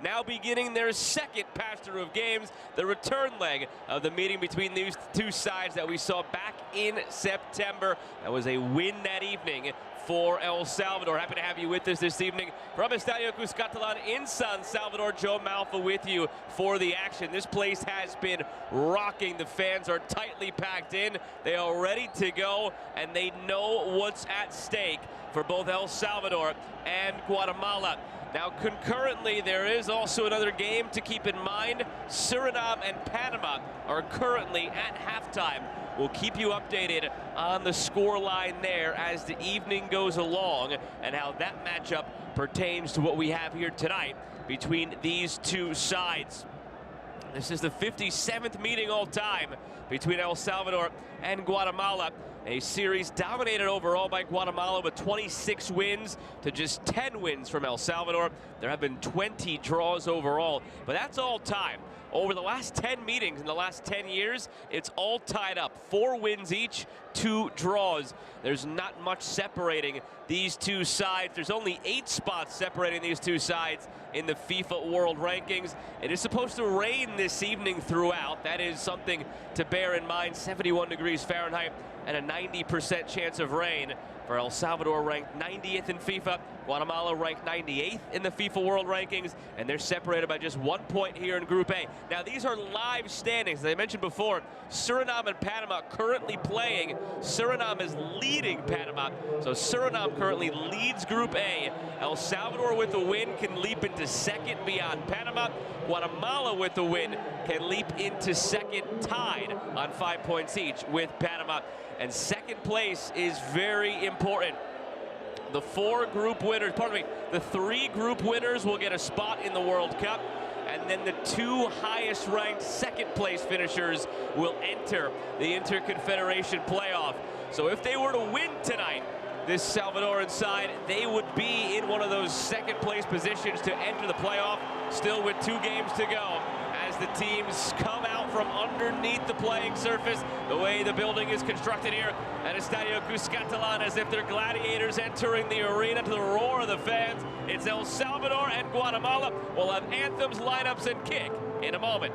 now beginning their second pasture of games, the return leg of the meeting between these two sides that we saw back in September. That was a win that evening for El Salvador. Happy to have you with us this evening from Estadio Cuscatlán in San Salvador. Joe Malfa with you for the action. This place has been rocking. The fans are tightly packed in. They are ready to go, and they know what's at stake for both El Salvador and Guatemala. Now, concurrently, there is also another game to keep in mind. Suriname and Panama are currently at halftime. We'll keep you updated on the score line there as the evening goes along and how that matchup pertains to what we have here tonight between these two sides. This is the 57th meeting all time between El Salvador and Guatemala. A series dominated overall by Guatemala with 26 wins to just 10 wins from El Salvador. There have been 20 draws overall, but that's all time. Over the last 10 meetings in the last 10 years, it's all tied up. 4 wins each, 2 draws. There's not much separating these two sides. There's only 8 spots separating these two sides in the FIFA World Rankings. It is supposed to rain this evening throughout. That is something to bear in mind. 71 degrees Fahrenheit and a 90% chance of rain for El Salvador, ranked 90th in FIFA. Guatemala ranked 98th in the FIFA World Rankings, and they're separated by just 1 point here in Group A. Now, these are live standings. As I mentioned before, Suriname and Panama currently playing. Suriname is leading Panama, so Suriname currently leads Group A. El Salvador with the win can leap into second beyond Panama. Guatemala with the win can leap into second, tied on 5 points each with Panama. And second place is very important. The 4 group winners, the 3 group winners will get a spot in the World Cup, and then the 2 highest ranked second place finishers will enter the Interconfederation playoff. So if they were to win tonight, this Salvadoran side, they would be in one of those second place positions to enter the playoff, still with 2 games to go, as the teams come out from underneath the playing surface, the way the building is constructed here at Estadio Cuscatlán, as if they're gladiators entering the arena to the roar of the fans. It's El Salvador and Guatemala. We'll have anthems, lineups, and kick in a moment.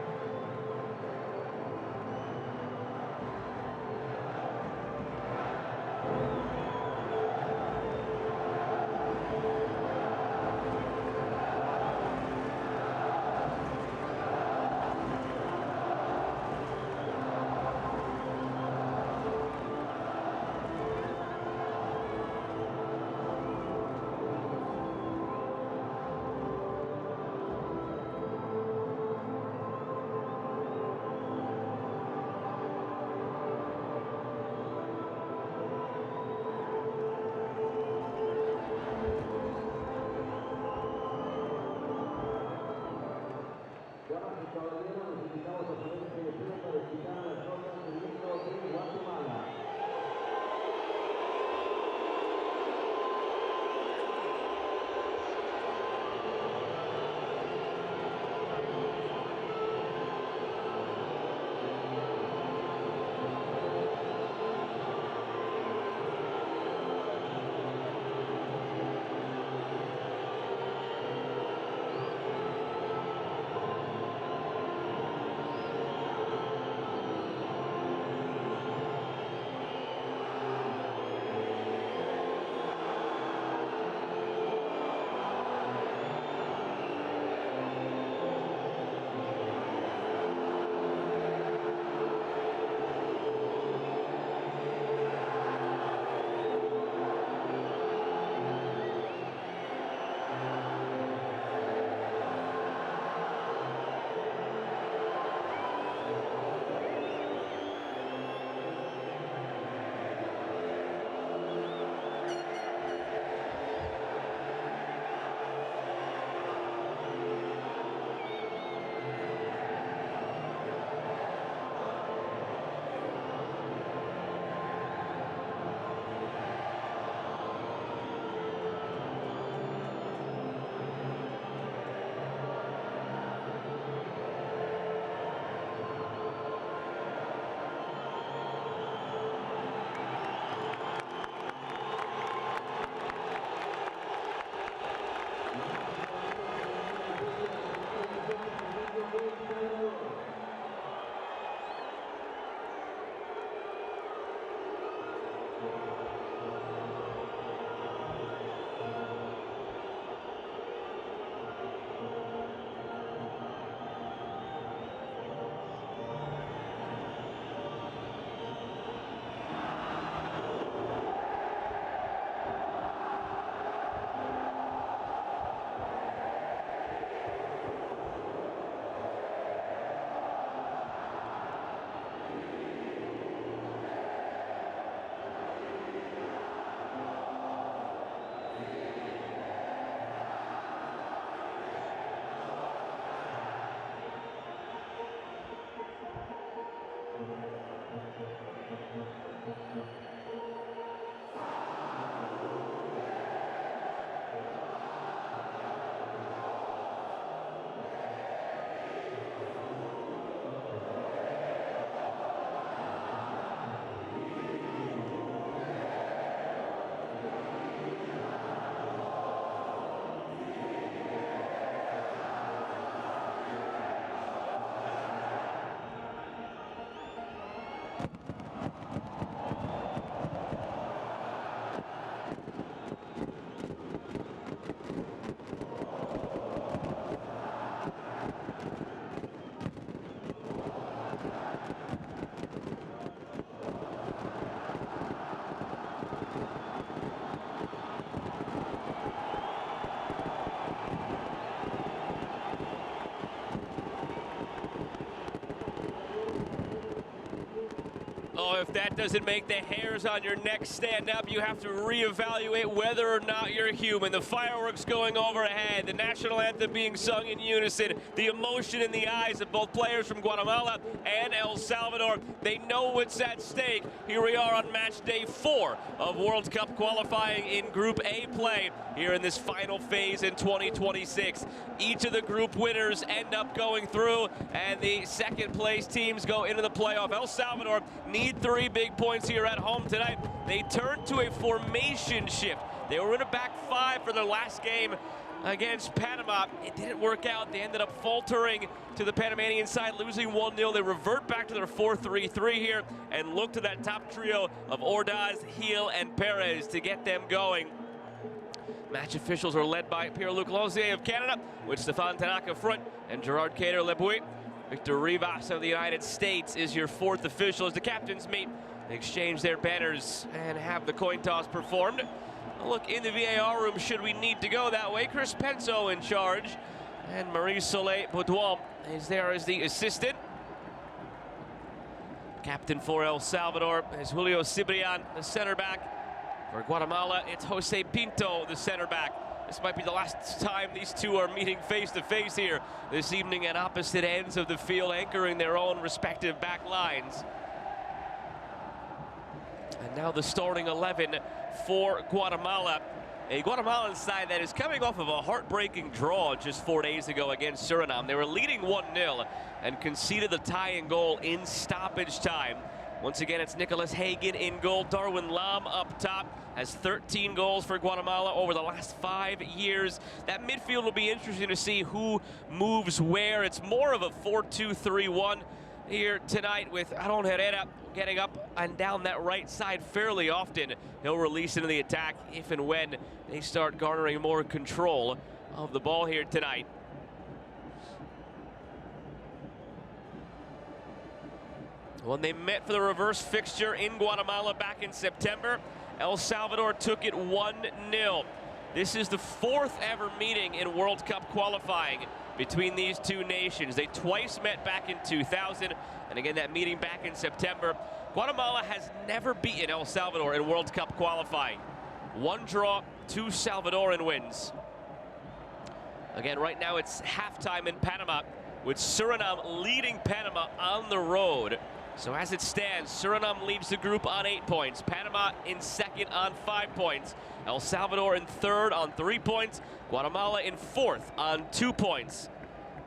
Oh, if that doesn't make the hairs on your neck stand up, you have to reevaluate whether or not you're human. The fireworks going overhead, the national anthem being sung in unison, the emotion in the eyes of both players from Guatemala and El Salvador. They know what's at stake. Here we are on match day 4 of World Cup qualifying in Group A play here in this final phase in 2026. Each of the group winners end up going through, and the second place teams go into the playoff. El Salvador need 3 big points here at home tonight. They turned to a formation shift. They were in a back 5 for their last game against Panama. It didn't work out. They ended up faltering to the Panamanian side, losing 1-0. They revert back to their 4-3-3 here and look to that top trio of Ordaz, Gil, and Perez to get them going. Match officials are led by Pierre-Luc Lausier of Canada, with Stefan Tanaka front and Gerard Cater-Lebuy. Victor Rivas of the United States is your 4th official as the captains meet. They exchange their banners and have the coin toss performed. A look in the VAR room should we need to go that way. Chris Penso in charge, and Marie-Soleil Baudouin is there as the assistant. Captain for El Salvador is Julio Cibrian, the center back. For Guatemala, it's Jose Pinto, the center back. This might be the last time these two are meeting face-to-face here this evening at opposite ends of the field, anchoring their own respective back lines. And now the starting 11 for Guatemala. A Guatemalan side that is coming off of a heartbreaking draw just 4 days ago against Suriname. They were leading 1-0 and conceded the tying goal in stoppage time. Once again, it's Nicholas Hagen in goal. Darwin Lam up top has 13 goals for Guatemala over the last 5 years. That midfield will be interesting to see who moves where. It's more of a 4-2-3-1 here tonight with Aaron Herrera getting up and down that right side fairly often. He'll release into the attack if and when they start garnering more control of the ball here tonight. When they met for the reverse fixture in Guatemala back in September, El Salvador took it 1-0. This is the 4th ever meeting in World Cup qualifying between these two nations. They twice met back in 2000, and again that meeting back in September. Guatemala has never beaten El Salvador in World Cup qualifying. 1 draw, 2 Salvadoran wins. Again, right now it's halftime in Panama, with Suriname leading Panama on the road. So as it stands, Suriname leads the group on 8 points. Panama in 2nd on 5 points. El Salvador in 3rd on 3 points. Guatemala in 4th on 2 points.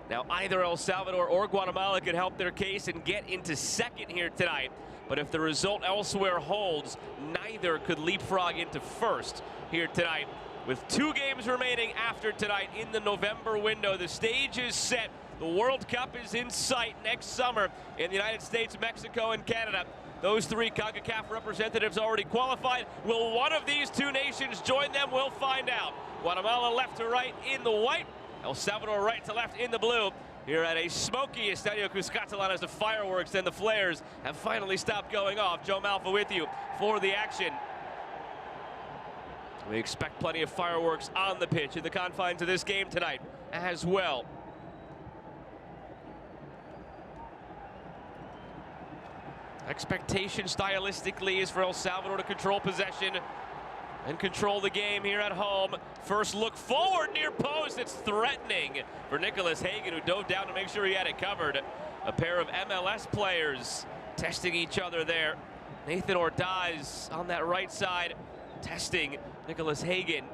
Now either El Salvador or Guatemala could help their case and get into 2nd here tonight. But if the result elsewhere holds, neither could leapfrog into 1st here tonight. With 2 games remaining after tonight in the November window, the stage is set. The World Cup is in sight next summer in the United States, Mexico, and Canada. Those 3 Concacaf representatives already qualified. Will one of these 2 nations join them? We'll find out. Guatemala left to right in the white. El Salvador right to left in the blue. Here at a smoky Estadio Cuscatlan as the fireworks and the flares have finally stopped going off. Joe Malfa with you for the action. We expect plenty of fireworks on the pitch in the confines of this game tonight as well. Expectation stylistically is for El Salvador to control possession and control the game here at home. First look forward near post. It's threatening for Nicholas Hagen, who dove down to make sure he had it covered. A pair of MLS players testing each other there. Nathan Ordaz on that right side testing Nicholas Hagen.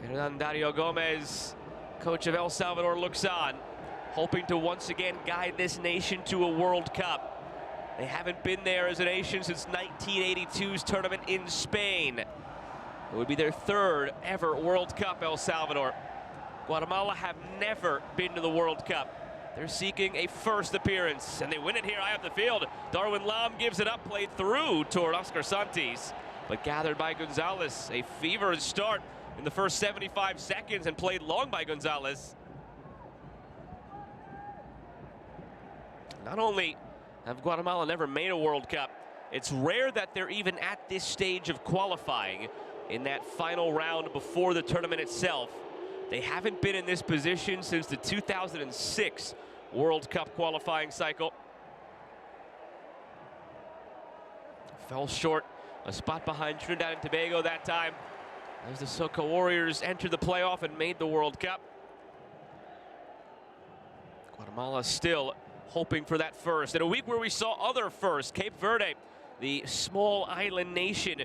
And Dario Gomez, coach of El Salvador, looks on, hoping to once again guide this nation to a World Cup. They haven't been there as a nation since 1982's tournament in Spain. It would be their 3rd ever World Cup, El Salvador. Guatemala have never been to the World Cup. They're seeking a 1st appearance, and they win it here high up the field. Darwin Lam gives it up, played through toward Oscar Santis, but gathered by Gonzalez. A feverish start in the first 75 seconds and played long by Gonzalez. Not only have Guatemala never made a World Cup, it's rare that they're even at this stage of qualifying in that final round before the tournament itself. They haven't been in this position since the 2006 World Cup qualifying cycle. Fell short, a spot behind Trinidad and Tobago that time, as the Soca Warriors entered the playoff and made the World Cup. Guatemala still hoping for that first. In a week where we saw other firsts, Cape Verde, the small island nation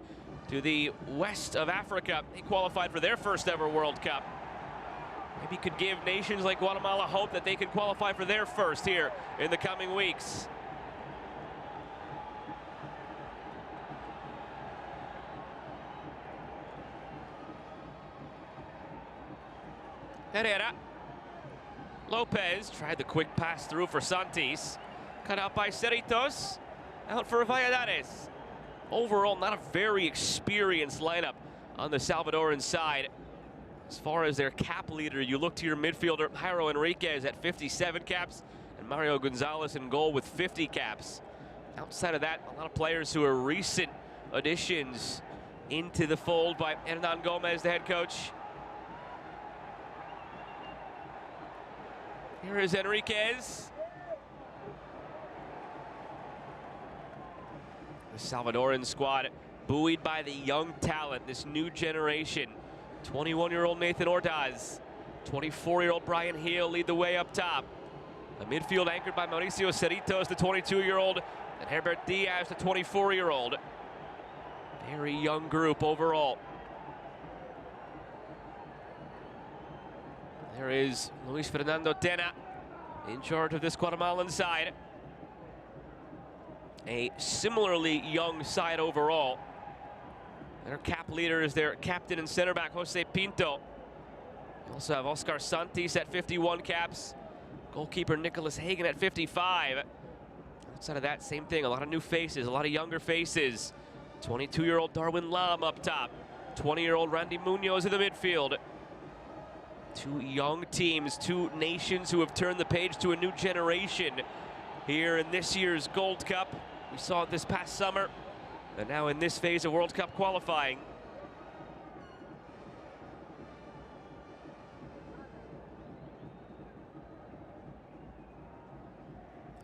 to the west of Africa, they qualified for their first ever World Cup. Maybe could give nations like Guatemala hope that they can qualify for their first here in the coming weeks. Herrera. Lopez tried the quick pass through for Santis. Cut out by Cerritos. Out for Valladares. Overall, not a very experienced lineup on the Salvadoran side. As far as their cap leader, you look to your midfielder, Jairo Enriquez at 57 caps, and Mario Gonzalez in goal with 50 caps. Outside of that, a lot of players who are recent additions into the fold by Hernan Gomez, the head coach. Here is Enriquez. The Salvadoran squad buoyed by the young talent, this new generation. 21-year-old Nathan Ordaz, 24-year-old Brian Hill lead the way up top. The midfield anchored by Mauricio Cerritos, the 22-year-old, and Herbert Diaz, the 24-year-old. Very young group overall. There is Luis Fernando Tena in charge of this Guatemalan side. A similarly young side overall. Their cap leader is their captain and center back, Jose Pinto. You also have Oscar Santis at 51 caps. Goalkeeper Nicholas Hagen at 55. Outside of that, same thing. A lot of new faces, a lot of younger faces. 22-year-old Darwin Lam up top. 20-year-old Randy Munoz in the midfield. Two young teams, two nations who have turned the page to a new generation here in this year's Gold Cup. We saw it this past summer, and now in this phase of World Cup qualifying.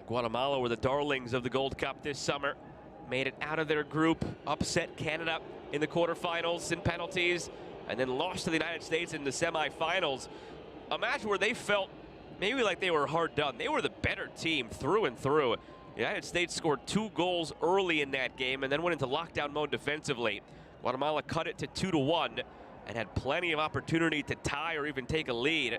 Guatemala were the darlings of the Gold Cup this summer. Made it out of their group, upset Canada in the quarterfinals in penalties, and then lost to the United States in the semifinals. A match where they felt maybe like they were hard done. They were the better team through and through. The United States scored 2 goals early in that game and then went into lockdown mode defensively. Guatemala cut it to 2-1 and had plenty of opportunity to tie or even take a lead.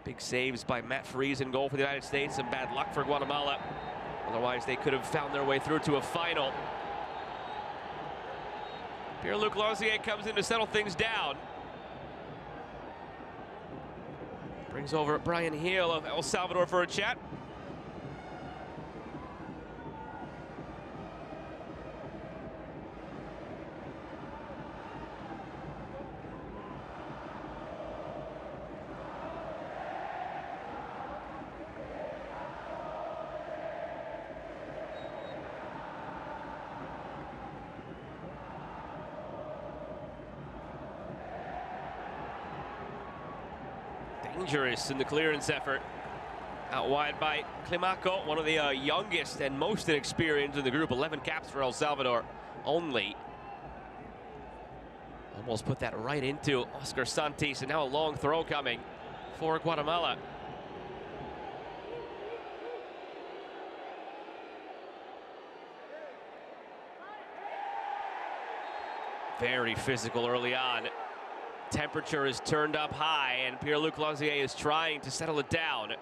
Big saves by Matt Freese in goal for the United States, and bad luck for Guatemala. Otherwise, they could have found their way through to a final. Pierre-Luc Lausier comes in to settle things down. Brings over Brian Hill of El Salvador for a chat. Dangerous in the clearance effort. Out wide by Climaco, one of the youngest and most inexperienced in the group. 11 caps for El Salvador only. Almost put that right into Oscar Santis, and now a long throw coming for Guatemala. Very physical early on. Temperature is turned up high, and Pierre-Luc Lausier is trying to settle it down.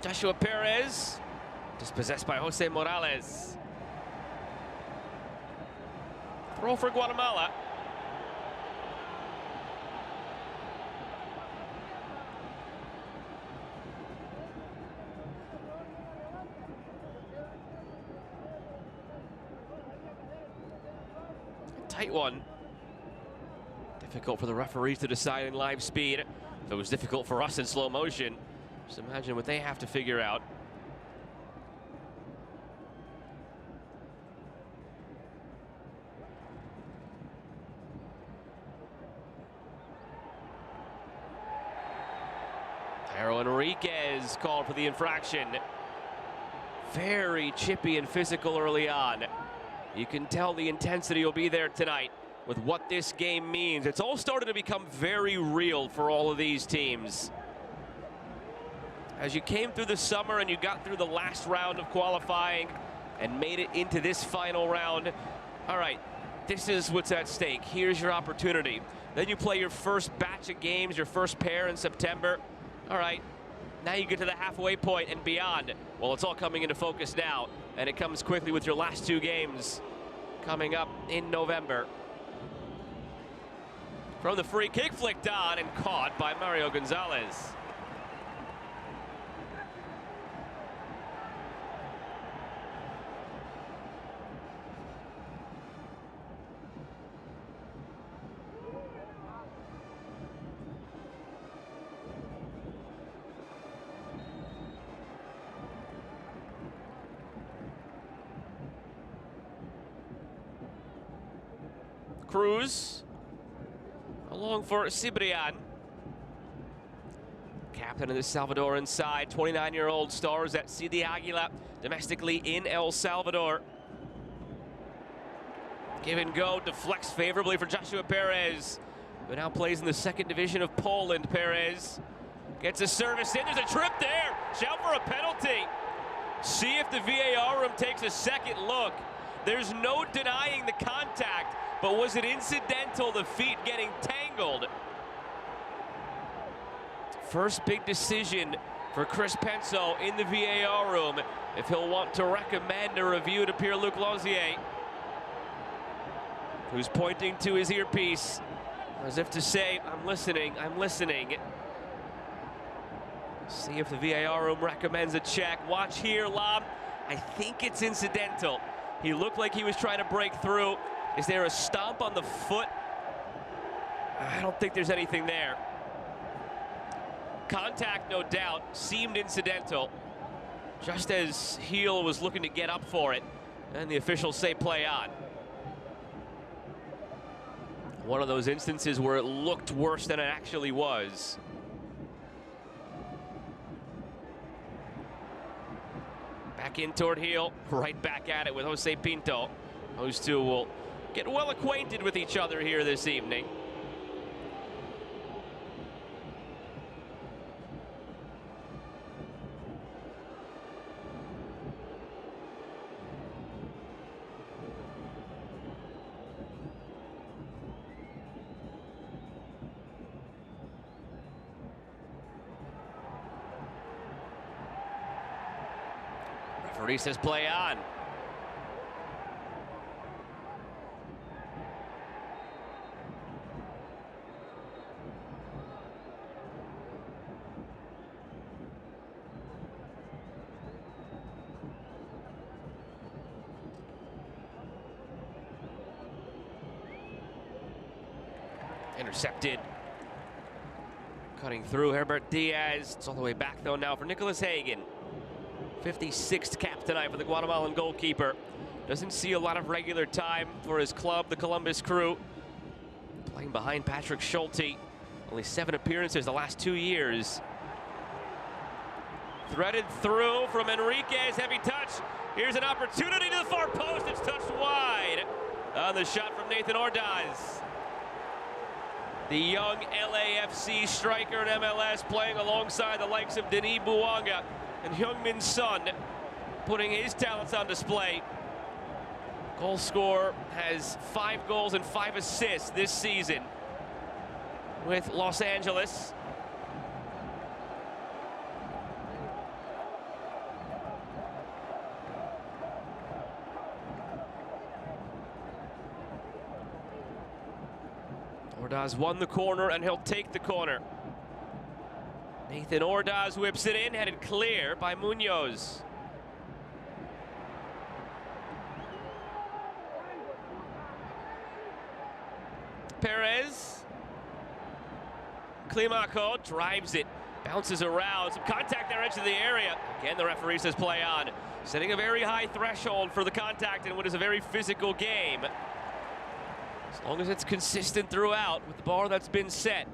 Joshua Perez, dispossessed by Jose Morales. Throw for Guatemala. tight one. Difficult for the referees to decide in live speed. If it was difficult for us in slow motion, just imagine what they have to figure out. Jairo Enriquez called for the infraction. Very chippy and physical early on. You can tell the intensity will be there tonight with what this game means. It's all started to become very real for all of these teams. As you came through the summer and you got through the last round of qualifying and made it into this final round, all right, this is what's at stake. Here's your opportunity. Then you play your first batch of games, your first pair in September. All right, now you get to the halfway point and beyond. Well, it's all coming into focus now, and it comes quickly with your last two games coming up in November. From the free kick, flicked on and caught by Mario Gonzalez. Cruz along for Cibrian. Captain of the Salvadoran side, 29-year-old stars at CD Aguila domestically in El Salvador. Give and go, deflects favorably for Joshua Perez, who now plays in the second division of Poland. Perez gets a service in, there's a trip there, shout for a penalty. See if the VAR room takes a second look. There's no denying the contact, but was it incidental, the feet getting tangled? First big decision for Chris Penso in the VAR room, if he'll want to recommend a review to Pierre-Luc Lausier, who's pointing to his earpiece as if to say, I'm listening, I'm listening. See if the VAR room recommends a check. Watch here, Lob. I think it's incidental. He looked like he was trying to break through. Is there a stomp on the foot? I don't think there's anything there. Contact, no doubt, seemed incidental. Just as Heel was looking to get up for it, and the officials say play on. One of those instances where it looked worse than it actually was. Back in toward Heel, right back at it with Jose Pinto. Those two will get well acquainted with each other here this evening. Referee says play on. Intercepted. Cutting through Herbert Diaz. It's all the way back though now for Nicholas Hagen. 56th cap tonight for the Guatemalan goalkeeper. Doesn't see a lot of regular time for his club, the Columbus Crew. Playing behind Patrick Schulte. Only 7 appearances the last 2 years. Threaded through from Enriquez, heavy touch. Here's an opportunity to the far post, it's touched wide. On the shot from Nathan Ordaz. The young LAFC striker in MLS playing alongside the likes of Denis Bouanga and Heung-min Son, putting his talents on display. Goal scorer has 5 goals and 5 assists this season with Los Angeles. Ordaz won the corner and he'll take the corner. Nathan Ordaz whips it in, headed clear by Munoz. Perez. Climaco drives it, bounces around, some contact there, edge of the area. Again, the referee says play on, setting a very high threshold for the contact in what is a very physical game. As long as it's consistent throughout with the bar that's been set.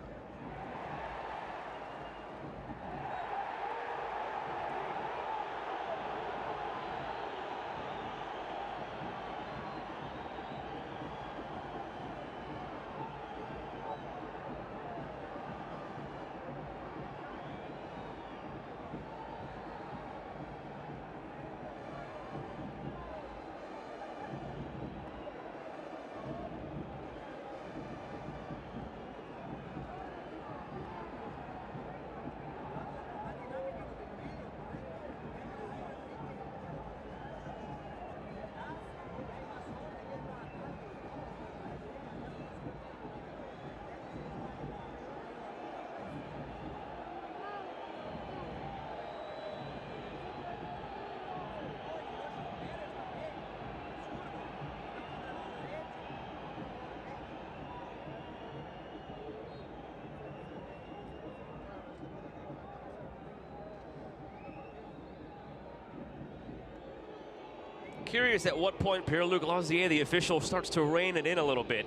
Curious at what point Pierre-Luc Lausier, the official, starts to rein it in a little bit.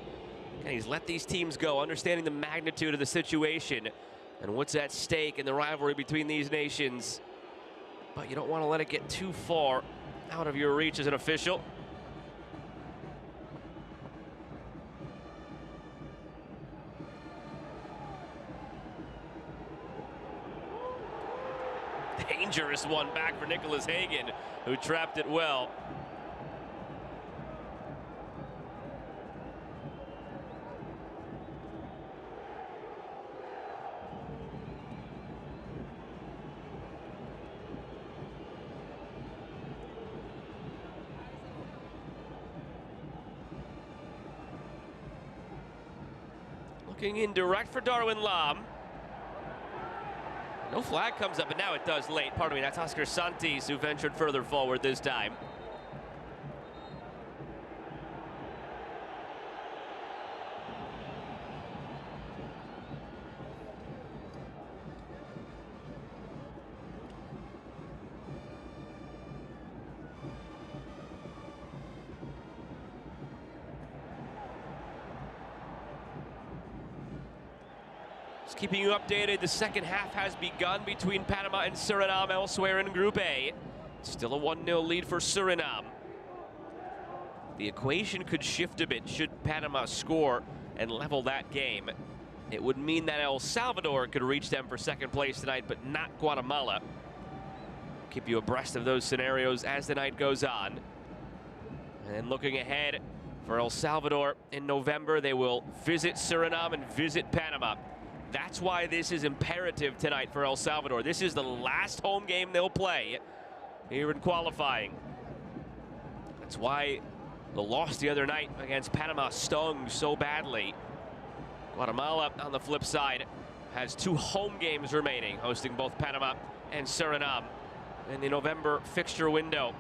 And he's let these teams go, understanding the magnitude of the situation and what's at stake in the rivalry between these nations. But you don't want to let it get too far out of your reach as an official. Dangerous one back for Nicholas Hagen, who trapped it well. Looking in direct for Darwin Lam. No flag comes up, but now it does late. Pardon me, that's Oscar Santis who ventured further forward this time. Just keeping you updated, the second half has begun between Panama and Suriname elsewhere in Group A. Still a 1-0 lead for Suriname. The equation could shift a bit should Panama score and level that game. It would mean that El Salvador could reach them for second place tonight, but not Guatemala. Keep you abreast of those scenarios as the night goes on. And then looking ahead for El Salvador in November, they will visit Suriname and visit Panama. That's why this is imperative tonight for El Salvador. This is the last home game they'll play here in qualifying. That's why the loss the other night against Panama stung so badly. Guatemala, on the flip side, has 2 home games remaining, hosting both Panama and Suriname in the November fixture window.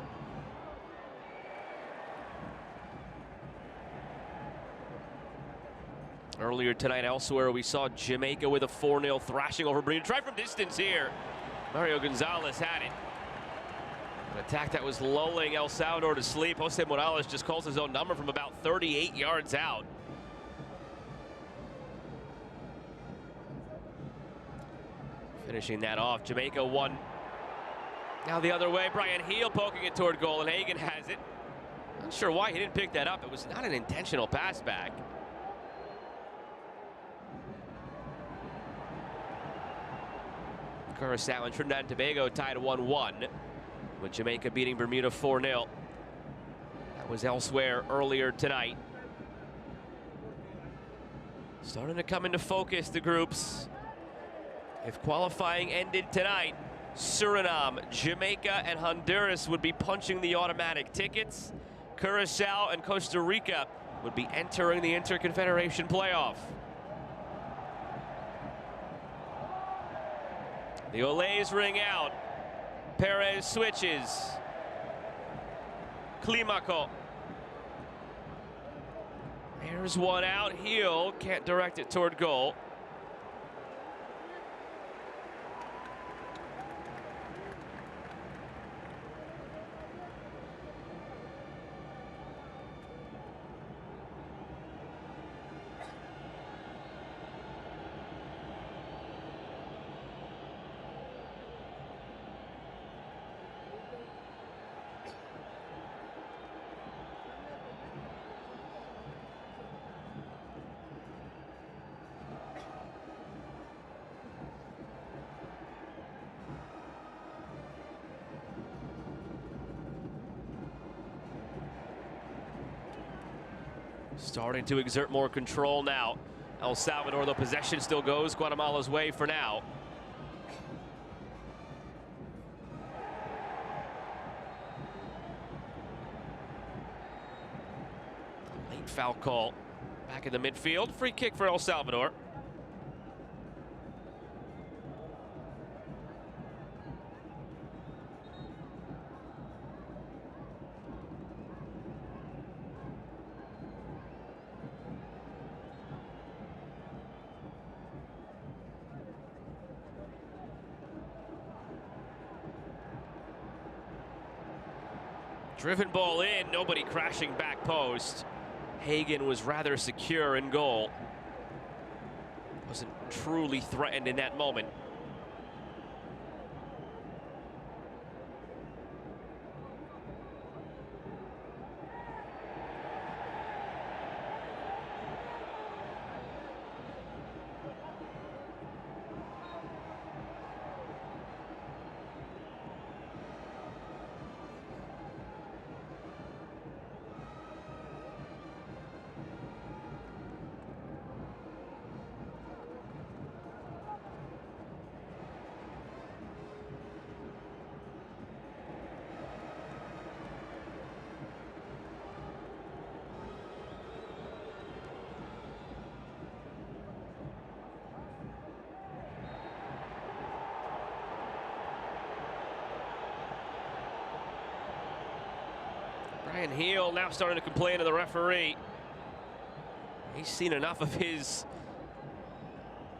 Earlier tonight elsewhere, we saw Jamaica with a 4-0 thrashing over Bermuda. Try from distance here. Mario Gonzalez had it. An attack that was lulling El Salvador to sleep. Jose Morales just calls his own number from about 38 yards out. Finishing that off, Jamaica won. Now the other way, Brian Heel poking it toward goal, and Hagen has it. Not sure why he didn't pick that up. It was not an intentional pass back. Curacao and Trinidad and Tobago tied 1-1, with Jamaica beating Bermuda 4-0. That was elsewhere earlier tonight. Starting to come into focus, the groups. If qualifying ended tonight, Suriname, Jamaica, and Honduras would be punching the automatic tickets. Curacao and Costa Rica would be entering the Interconfederation playoff. The Olays ring out. Perez switches. Climaco. There's one out. Heel can't direct it toward goal. Starting to exert more control now. El Salvador, the possession still goes Guatemala's way for now. Late foul call. Back in the midfield. Free kick for El Salvador. Driven ball in, nobody crashing back post. Hagen was rather secure in goal. Wasn't truly threatened in that moment. Brian Heel now starting to complain to the referee. He's seen enough of his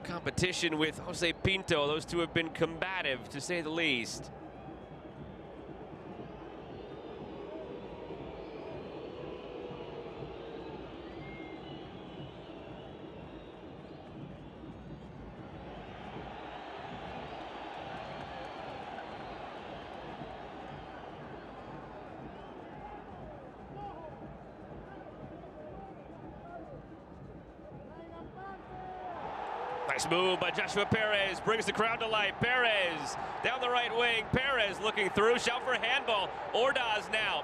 competition with Jose Pinto. Those two have been combative, to say the least. Nice move by Joshua Perez, brings the crowd to life. Perez down the right wing. Perez looking through, shout for a handball. Ordaz now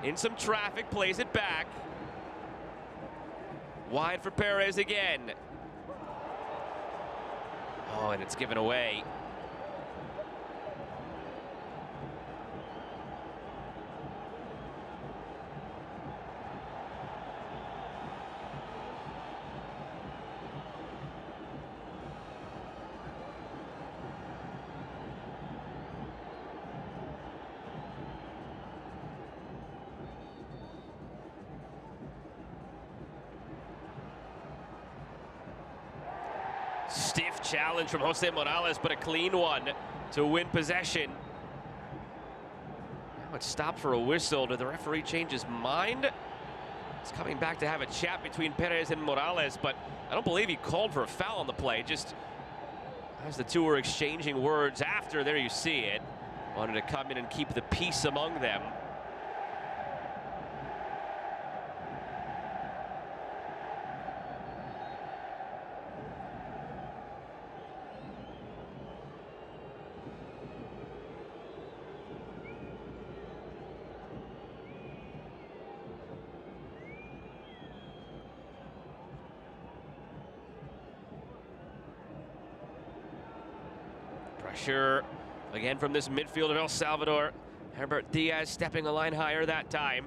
in some traffic, plays it back. Wide for Perez again. Oh, and it's given away. Stiff challenge from Jose Morales, but a clean one to win possession. Now it's stopped for a whistle. Did the referee change his mind? It's coming back to have a chat between Perez and Morales, but I don't believe he called for a foul on the play. Just as the two were exchanging words after, there you see it. Wanted to come in and keep the peace among them. Pressure again from this midfield of El Salvador. Herbert Diaz stepping a line higher that time.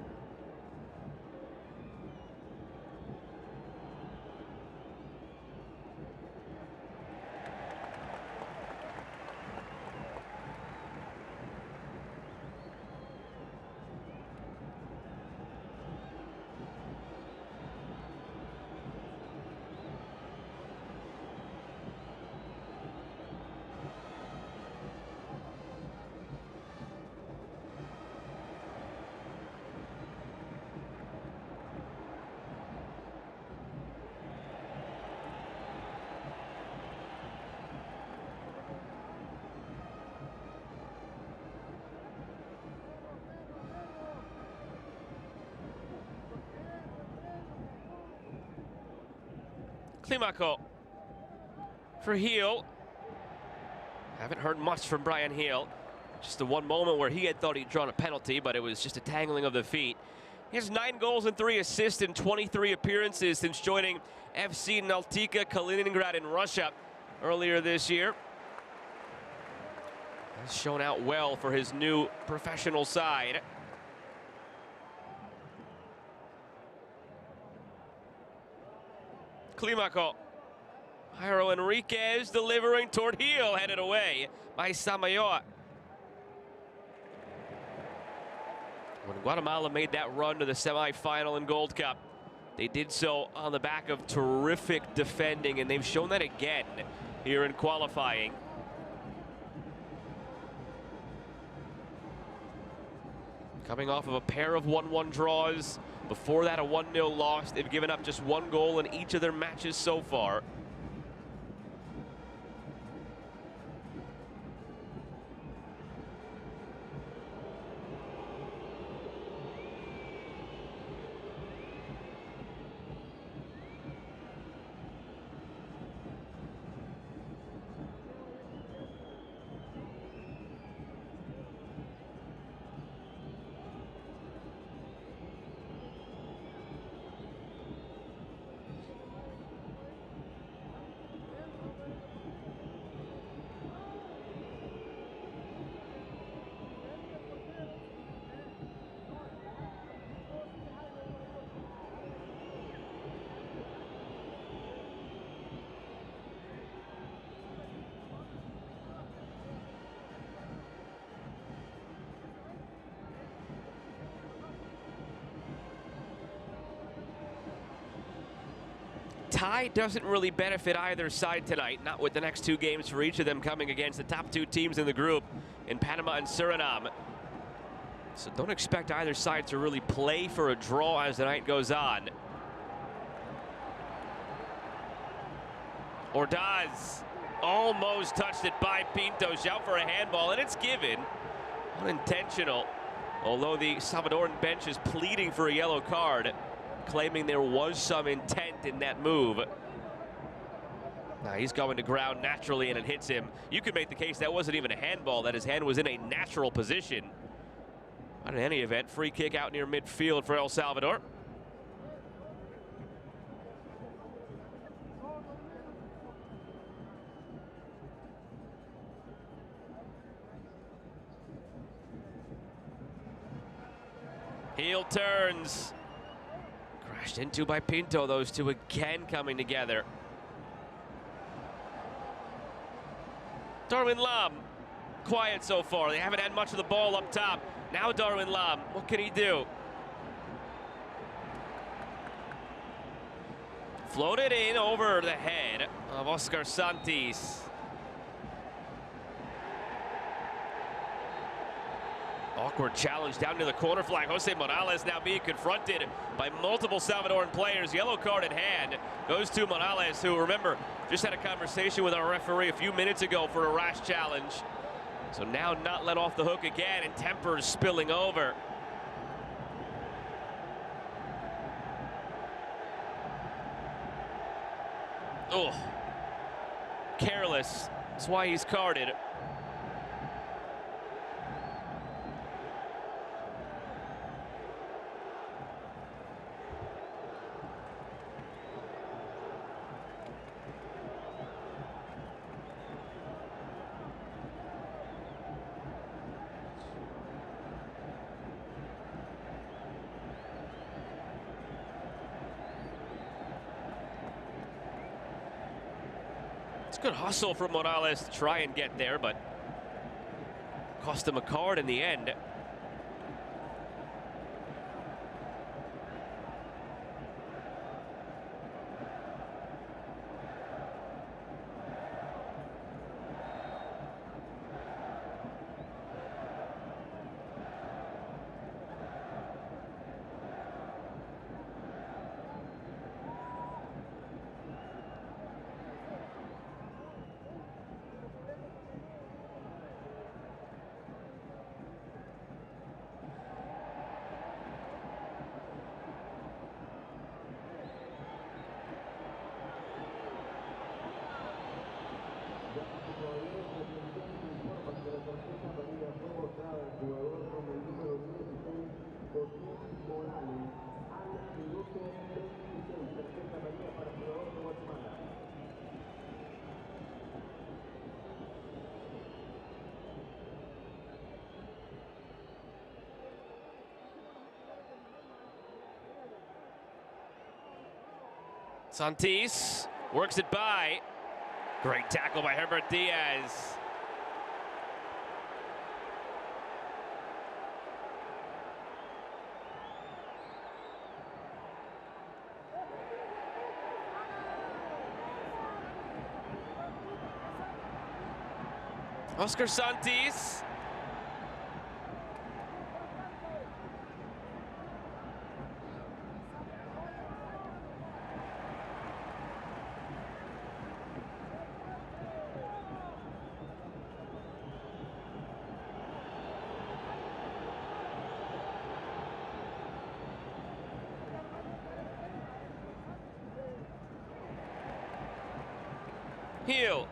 Climaco for Heel. Haven't heard much from Brian Heel. Just the one moment where he had thought he'd drawn a penalty, but it was just a tangling of the feet. He has 9 goals and 3 assists in 23 appearances since joining FC Naltika Kaliningrad in Russia earlier this year. Has shown out well for his new professional side. Climaco. Jairo Enriquez delivering toward Heel, headed away by Samayoa. When Guatemala made that run to the semifinal in Gold Cup, they did so on the back of terrific defending, and they've shown that again here in qualifying. Coming off of a pair of 1-1 draws. Before that, a 1-0 loss. They've given up just 1 goal in each of their matches so far. Tie doesn't really benefit either side tonight, not with the next 2 games for each of them coming against the top 2 teams in the group in Panama and Suriname. So don't expect either side to really play for a draw as the night goes on. Ordaz almost touched it by Pinto. Shout for a handball, and it's given. Unintentional. Although the Salvadoran bench is pleading for a yellow card, claiming there was some intent in that move. Now he's going to ground naturally, and it hits him. You could make the case that wasn't even a handball, that his hand was in a natural position. But in any event, free kick out near midfield for El Salvador. Heel turns. Crashed into by Pinto. Those two again coming together. Darwin Lam, quiet so far. They haven't had much of the ball up top. Now Darwin Lam, what can he do? Floated in over the head of Oscar Santis. Awkward challenge down to the corner flag. Jose Morales now being confronted by multiple Salvadoran players. Yellow card in hand goes to Morales, who, remember, just had a conversation with our referee a few minutes ago for a rash challenge. So now not let off the hook again, and tempers spilling over. Oh, careless. That's why he's carded. It's good hustle from Morales to try and get there, but cost him a card in the end. Santis works it by. Great tackle by Herbert Diaz. Oscar Santis. Heel.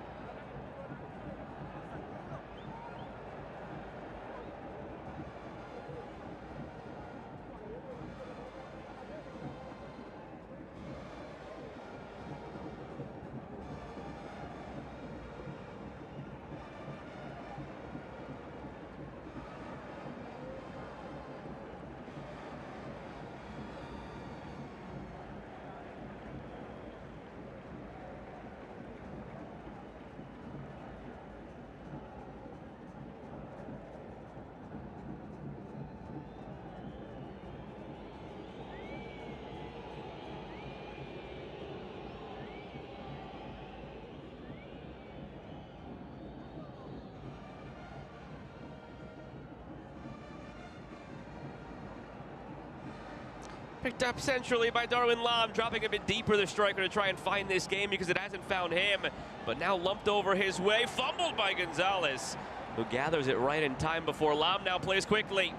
Picked up centrally by Darwin Lam, dropping a bit deeper the striker to try and find this game because it hasn't found him. But now lumped over his way, fumbled by Gonzalez, who gathers it right in time before Lam now plays quickly.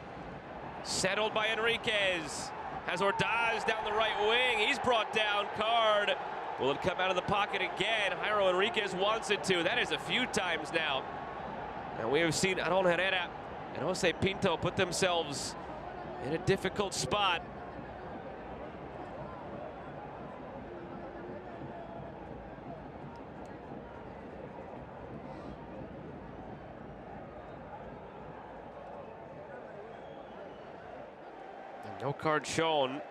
Settled by Enriquez. Has Ordaz down the right wing. He's brought down. Card. Will it come out of the pocket again? Jairo Enriquez wants it to. That is a few times now. And we have seen Aron Herrera and Jose Pinto put themselves in a difficult spot. No card shown.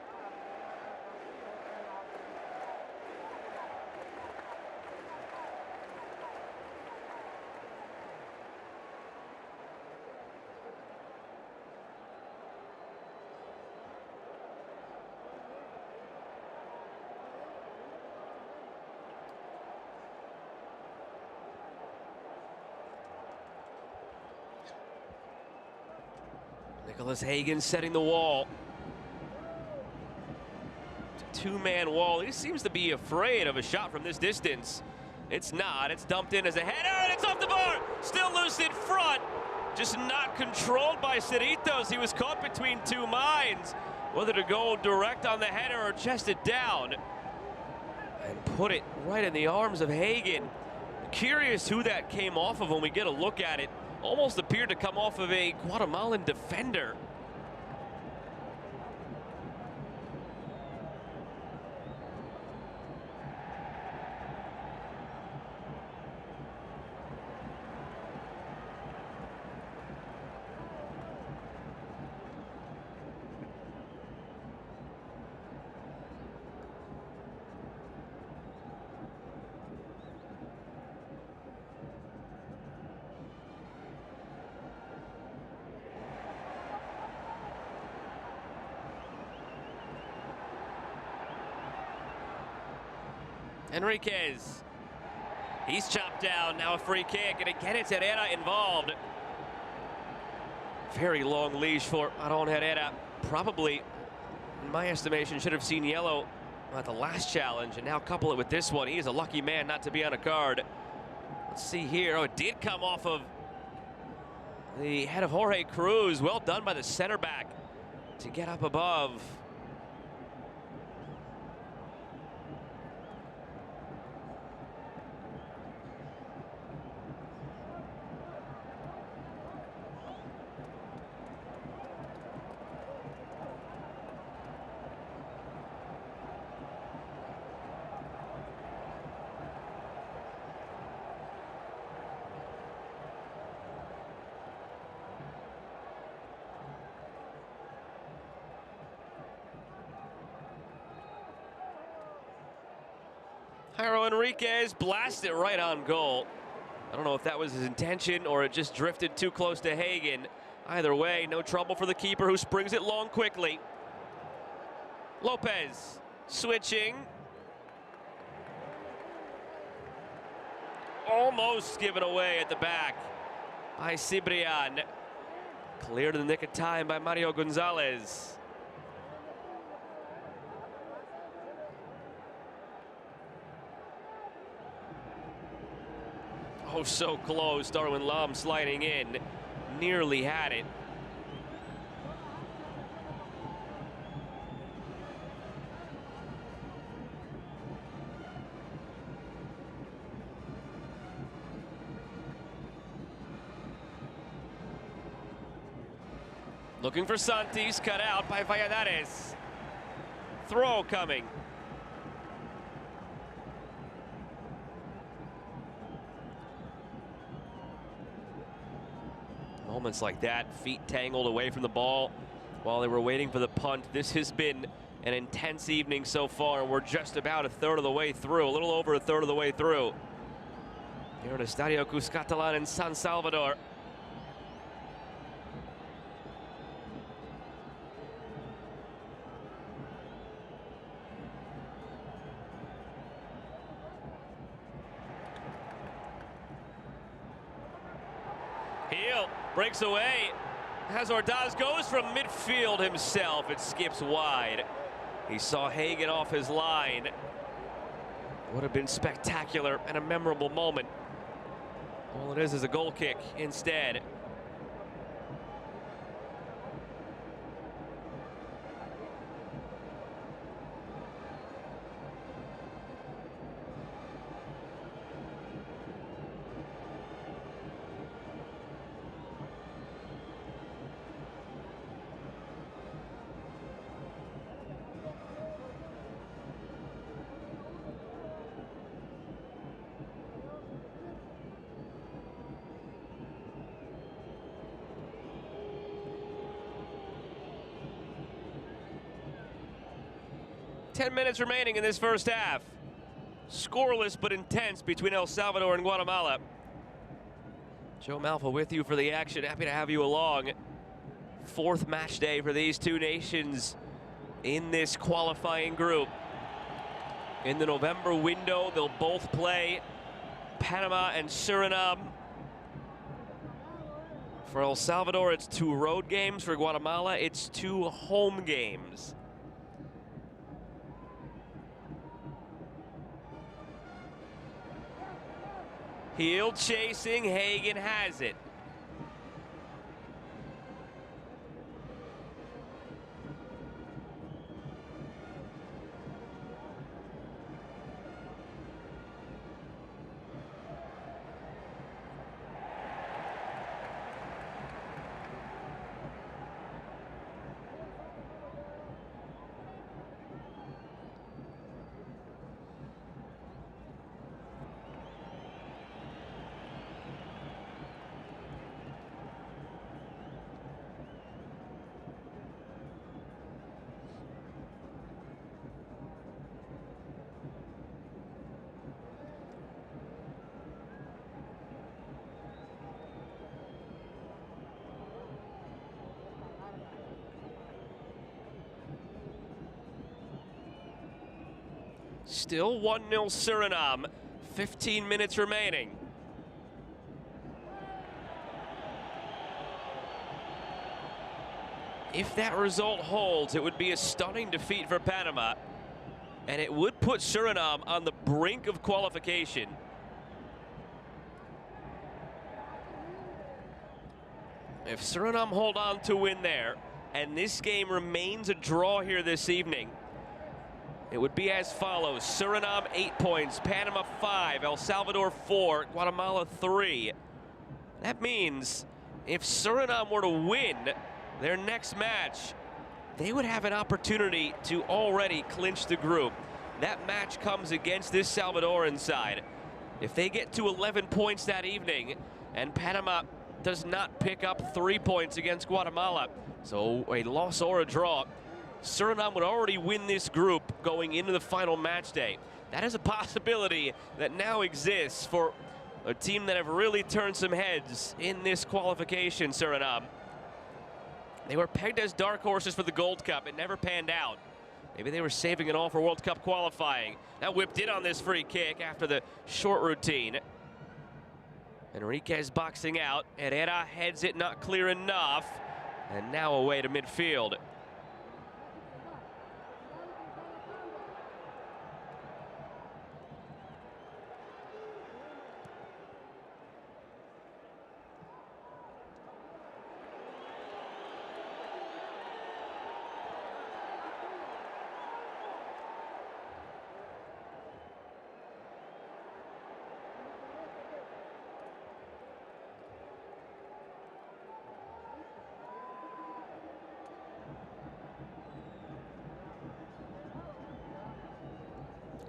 Nicholas Hagen setting the wall. Two-man wall. He seems to be afraid of a shot from this distance. It's not. It's dumped in as a header, and it's off the bar. Still loose in front. Just not controlled by Cerritos. He was caught between two minds, whether to go direct on the header or chest it down. And put it right in the arms of Hagen. Curious who that came off of when we get a look at it. Almost appeared to come off of a Guatemalan defender. Enriquez. He's chopped down. Now a free kick, and again it's Herrera involved. Very long leash for Aron Herrera. Probably, in my estimation, should have seen yellow at the last challenge, and now couple it with this one. He is a lucky man not to be on a card. Let's see here. Oh, it did come off of the head of Jorge Cruz. Well done by the center back to get up above. Jairo Enriquez blasts it right on goal. I don't know if that was his intention or it just drifted too close to Hagen. Either way, no trouble for the keeper, who springs it long quickly. Lopez switching. Almost given away at the back by Cibrian. Cleared in the nick of time by Mario Gonzalez. Oh, so close. Darwin Lam sliding in. Nearly had it. Looking for Santis, cut out by Valladares. Throw coming. Moments like that, feet tangled away from the ball while they were waiting for the punt. This has been an intense evening so far. We're just about a third of the way through, a little over a third of the way through. Here at Estadio Cuscatalan in San Salvador. Heel breaks away as Ordaz goes from midfield himself. It skips wide. He saw Hagen off his line. Would have been spectacular and a memorable moment. All it is a goal kick instead. Ten minutes remaining in this first half. Scoreless but intense between El Salvador and Guatemala. Joe Malfa with you for the action. Happy to have you along. Fourth match day for these two nations in this qualifying group. In the November window, they'll both play Panama and Suriname. For El Salvador, it's 2 road games. For Guatemala, it's 2 home games. Heel chasing, Hagen has it. Still 1-0 Suriname, 15 minutes remaining. If that result holds, it would be a stunning defeat for Panama, and it would put Suriname on the brink of qualification. If Suriname hold on to win there, and this game remains a draw here this evening, it would be as follows: Suriname 8 points, Panama 5, El Salvador 4, Guatemala 3. That means if Suriname were to win their next match, they would have an opportunity to already clinch the group. That match comes against this Salvadoran side. If they get to 11 points that evening, and Panama does not pick up 3 points against Guatemala, so a loss or a draw, Suriname would already win this group going into the final match day. That is a possibility that now exists for a team that have really turned some heads in this qualification, Suriname. They were pegged as dark horses for the Gold Cup. It never panned out. Maybe they were saving it all for World Cup qualifying. That whipped in on this free kick after the short routine. Enriquez boxing out. Herrera heads it, not clear enough. And now away to midfield.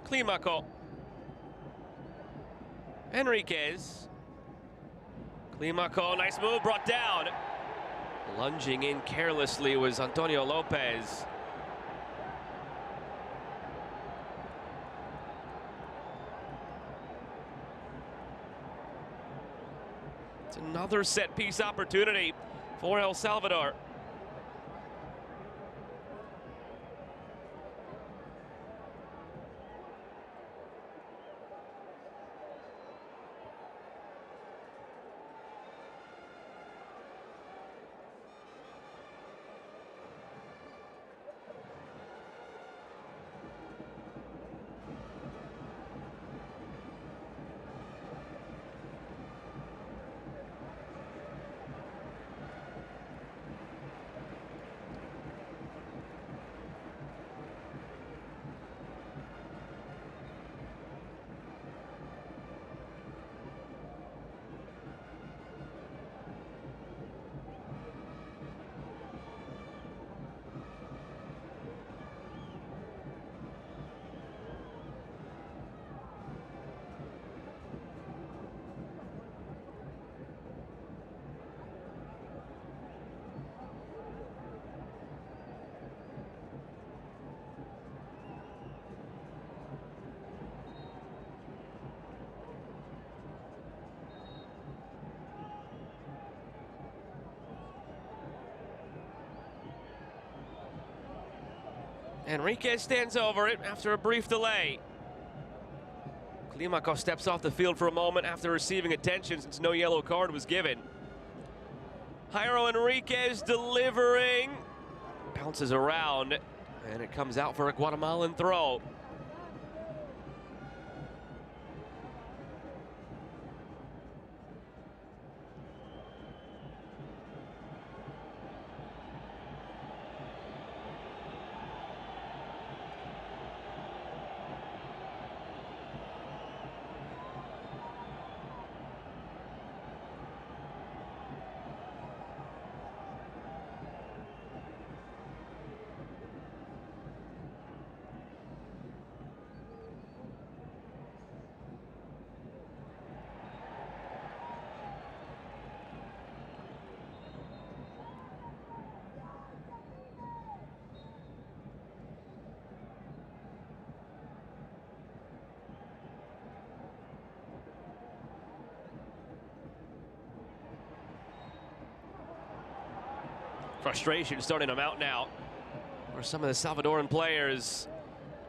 Climaco. Enriquez. Climaco, nice move, brought down. Lunging in carelessly was Antonio Lopez. It's another set piece opportunity for El Salvador. Enriquez stands over it after a brief delay. Climaco steps off the field for a moment after receiving attention since no yellow card was given. Jairo Enriquez delivering. Bounces around, and it comes out for a Guatemalan throw. Frustration starting to mount now for some of the Salvadoran players.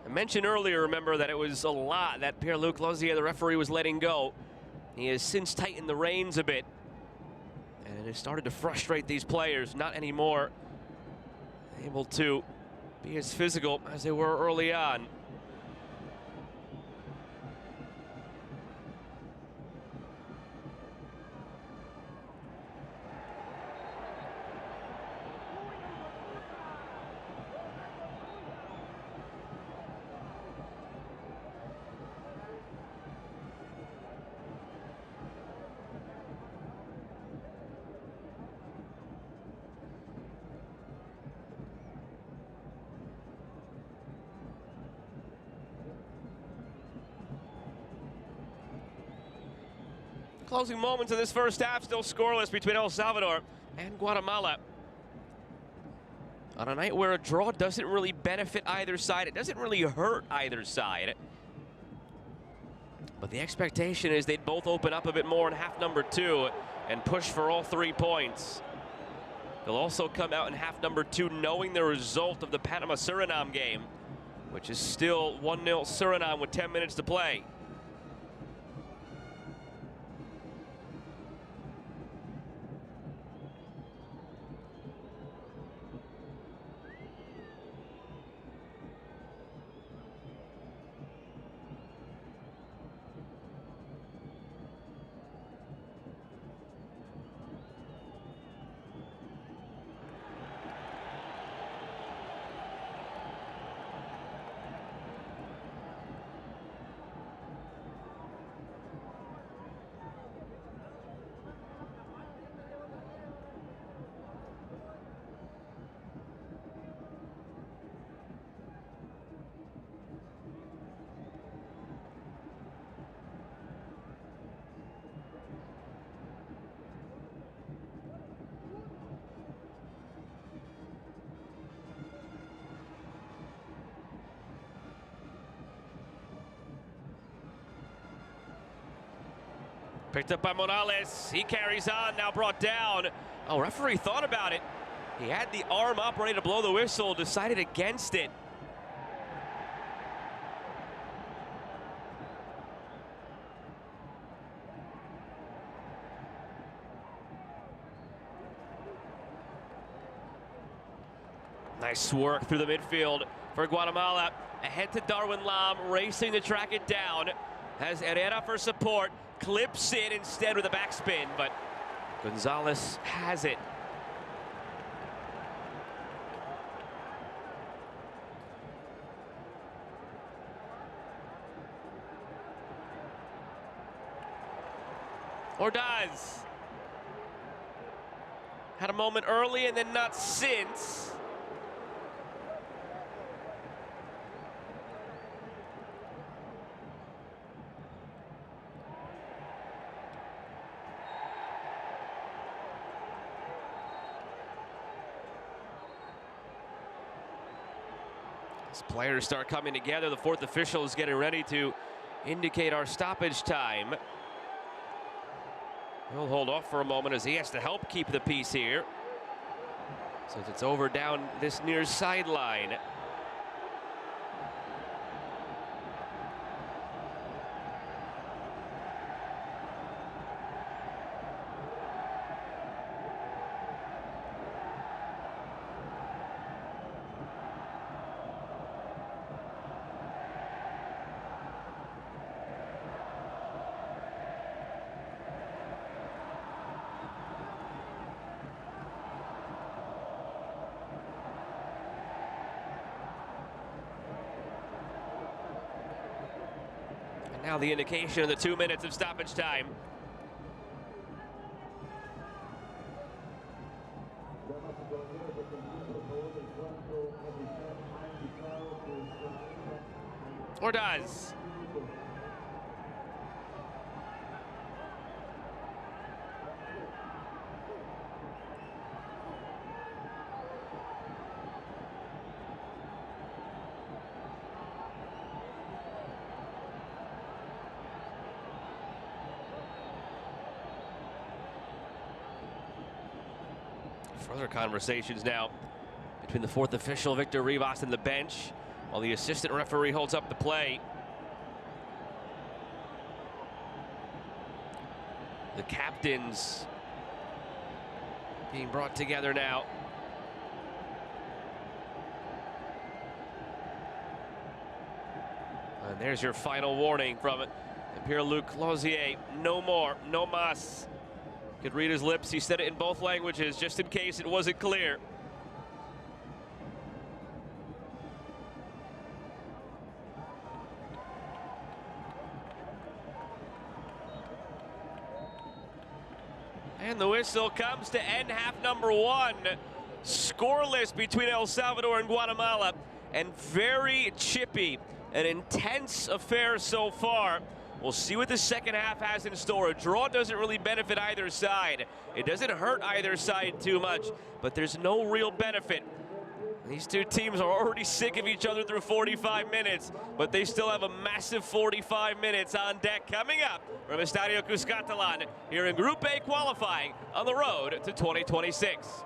I mentioned earlier, remember, that it was a lot that Pierre-Luc Lozier, the referee, was letting go. He has since tightened the reins a bit, and it has started to frustrate these players, not anymore able to be as physical as they were early on. Closing moments of this first half, still scoreless between El Salvador and Guatemala. On a night where a draw doesn't really benefit either side, it doesn't really hurt either side. But the expectation is they'd both open up a bit more in half number 2 and push for all 3 points. They'll also come out in half number 2 knowing the result of the Panama-Suriname game, which is still 1-0 Suriname with 10 minutes to play. Picked up by Morales. He carries on, now brought down. Oh, referee thought about it. He had the arm up, ready to blow the whistle, decided against it. Nice work through the midfield for Guatemala. Ahead to Darwin Lam, racing to track it down. Has Herrera for support. Clips it instead with a backspin, but Gonzalez has it. Ordaz had a moment early and then not since. As players start coming together, the fourth official is getting ready to indicate our stoppage time. He'll hold off for a moment as he has to help keep the peace here, since it's over down this near sideline. Now the indication of the 2 minutes of stoppage time. Ordaz. Further conversations now between the fourth official, Victor Rivas, and the bench, while the assistant referee holds up the play. The captains being brought together now. And there's your final warning from Pierre-Luc Lozier. No more, no mas. Could read his lips. He said it in both languages, just in case it wasn't clear. And the whistle comes to end half number 1. Scoreless between El Salvador and Guatemala, and very chippy. An intense affair so far. We'll see what the second half has in store. A draw doesn't really benefit either side. It doesn't hurt either side too much, but there's no real benefit. These two teams are already sick of each other through 45 minutes, but they still have a massive 45 minutes on deck coming up from Estadio Cuscatlan here in Group A qualifying on the road to 2026.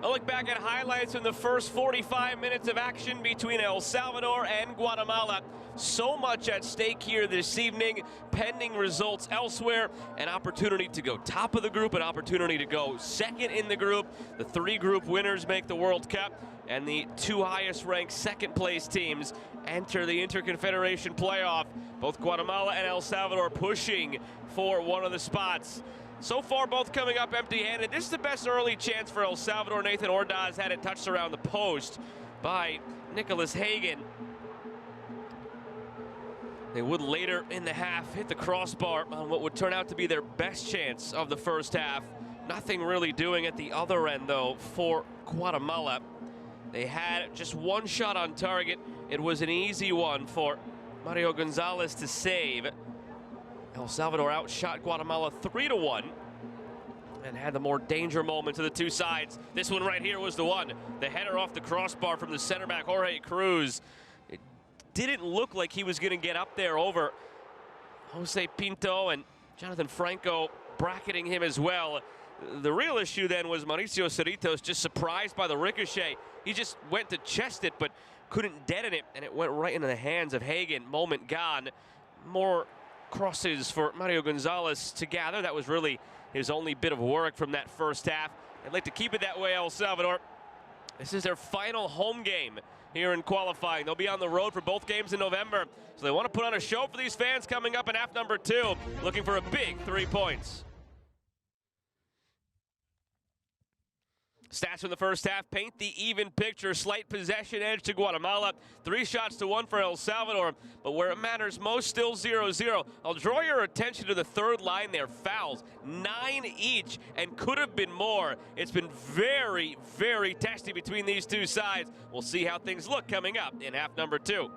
A look back at highlights from the first 45 minutes of action between El Salvador and Guatemala. So much at stake here this evening, pending results elsewhere. An opportunity to go top of the group, an opportunity to go second in the group. The three group winners make the World Cup, and the two highest ranked second place teams enter the Interconfederation playoff. Both Guatemala and El Salvador pushing for one of the spots. So far, both coming up empty-handed. This is the best early chance for El Salvador. Nathan Ordaz had it touched around the post by Nicholas Hagen. They would later in the half hit the crossbar on what would turn out to be their best chance of the first half. Nothing really doing at the other end, though, for Guatemala. They had just one shot on target. It was an easy one for Mario Gonzalez to save. El Salvador outshot Guatemala 3-1 and had the more danger moments of the two sides. This one right here was the one. The header off the crossbar from the center back, Jorge Cruz. It didn't look like he was going to get up there over Jose Pinto, and Jonathan Franco bracketing him as well. The real issue then was Mauricio Cerritos, just surprised by the ricochet. He just went to chest it, but couldn't deaden it, and it went right into the hands of Hagen. Moment gone. More crosses for Mario Gonzalez to gather. That was really his only bit of work from that first half. They'd like to keep it that way, El Salvador. This is their final home game here in qualifying. They'll be on the road for both games in November, so they want to put on a show for these fans coming up in half number 2, looking for a big 3 points. Stats from the first half paint the even picture. Slight possession edge to Guatemala. 3 shots to 1 for El Salvador. But where it matters most, still 0-0. I'll draw your attention to the third line there. Fouls, 9 each, and could have been more. It's been very, very testy between these two sides. We'll see how things look coming up in half number 2.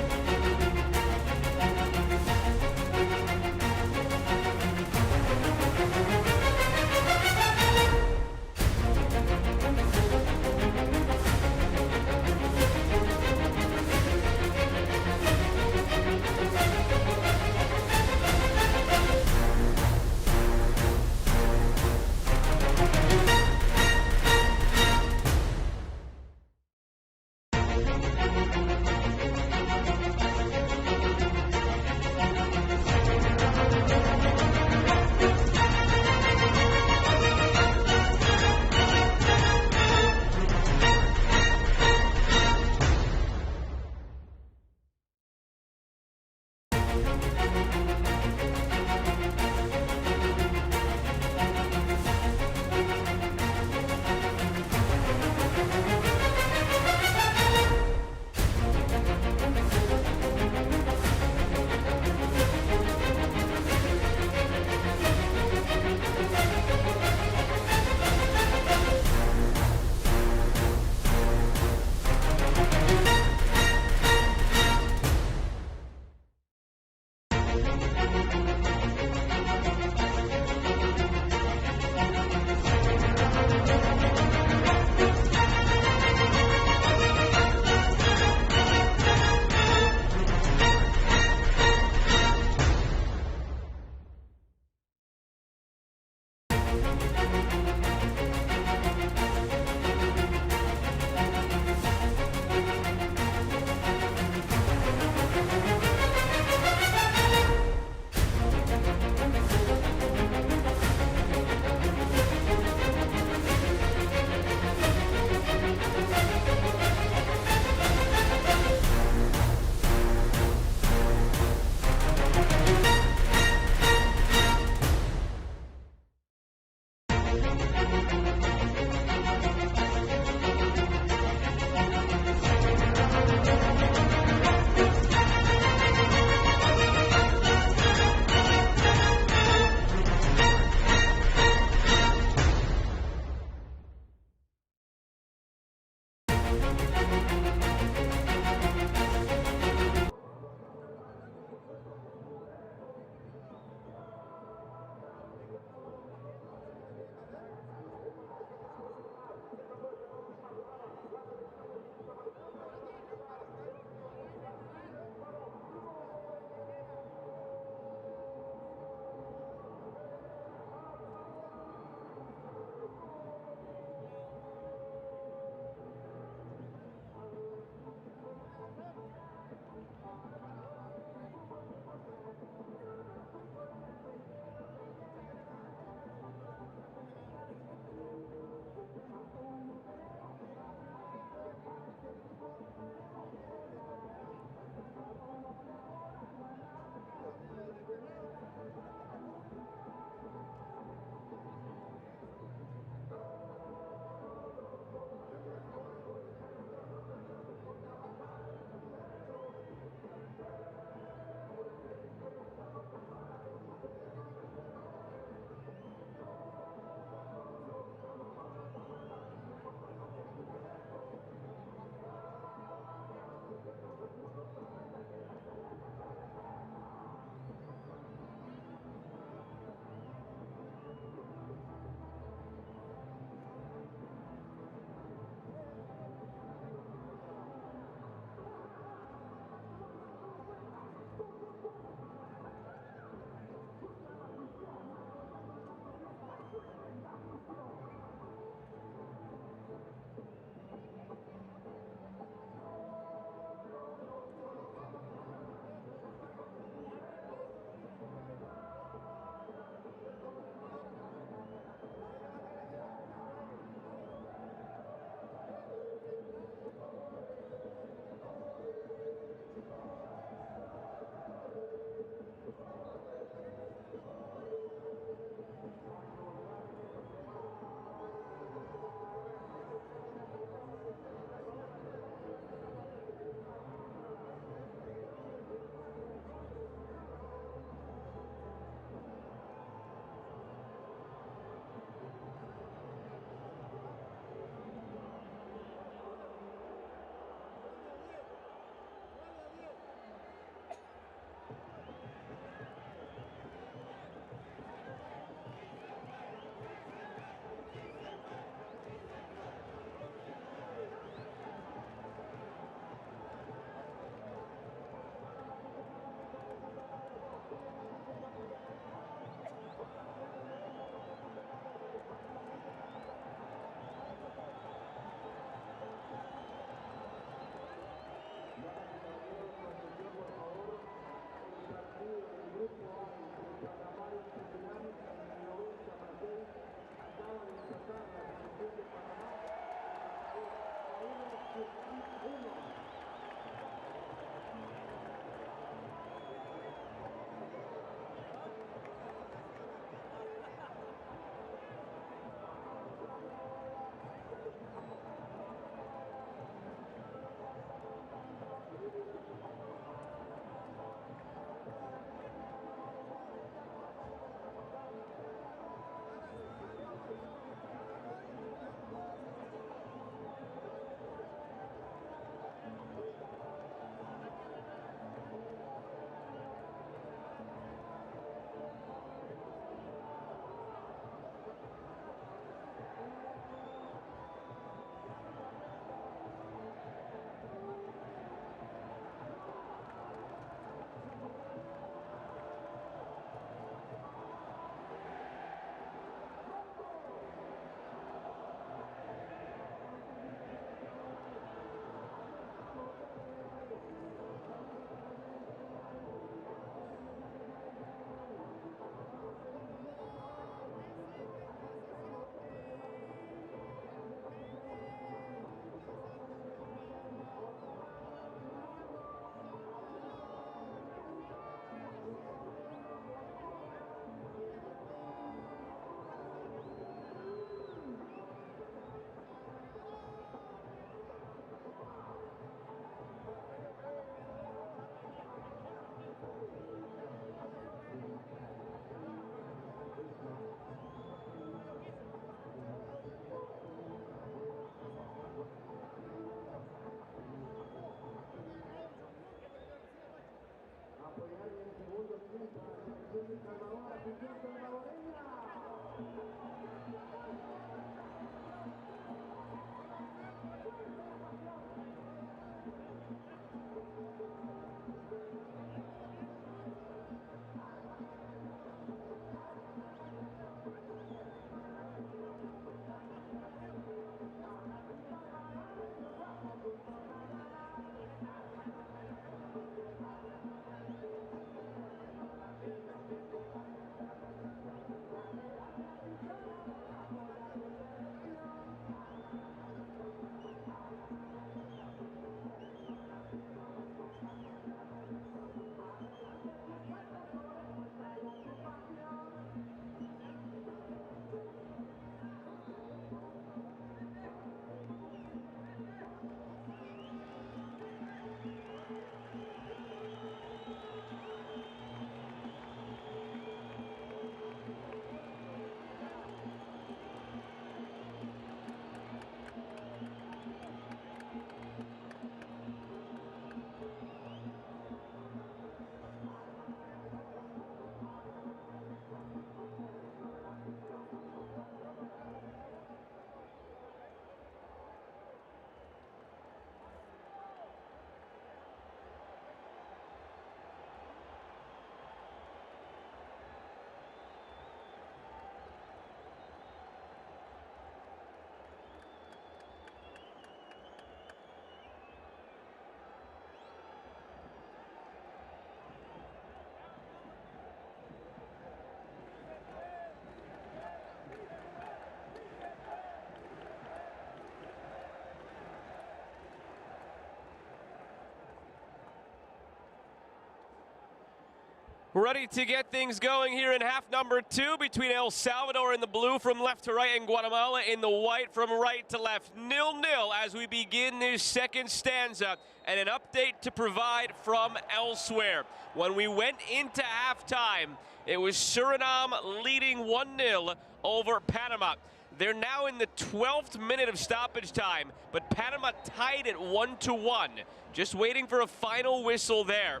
Ready to get things going here in half number 2 between El Salvador in the blue from left to right and Guatemala in the white from right to left. 0-0 as we begin this second stanza, and an update to provide from elsewhere. When we went into halftime, it was Suriname leading 1-0 over Panama. They're now in the 12th minute of stoppage time, but Panama tied it 1-1. Just waiting for a final whistle there.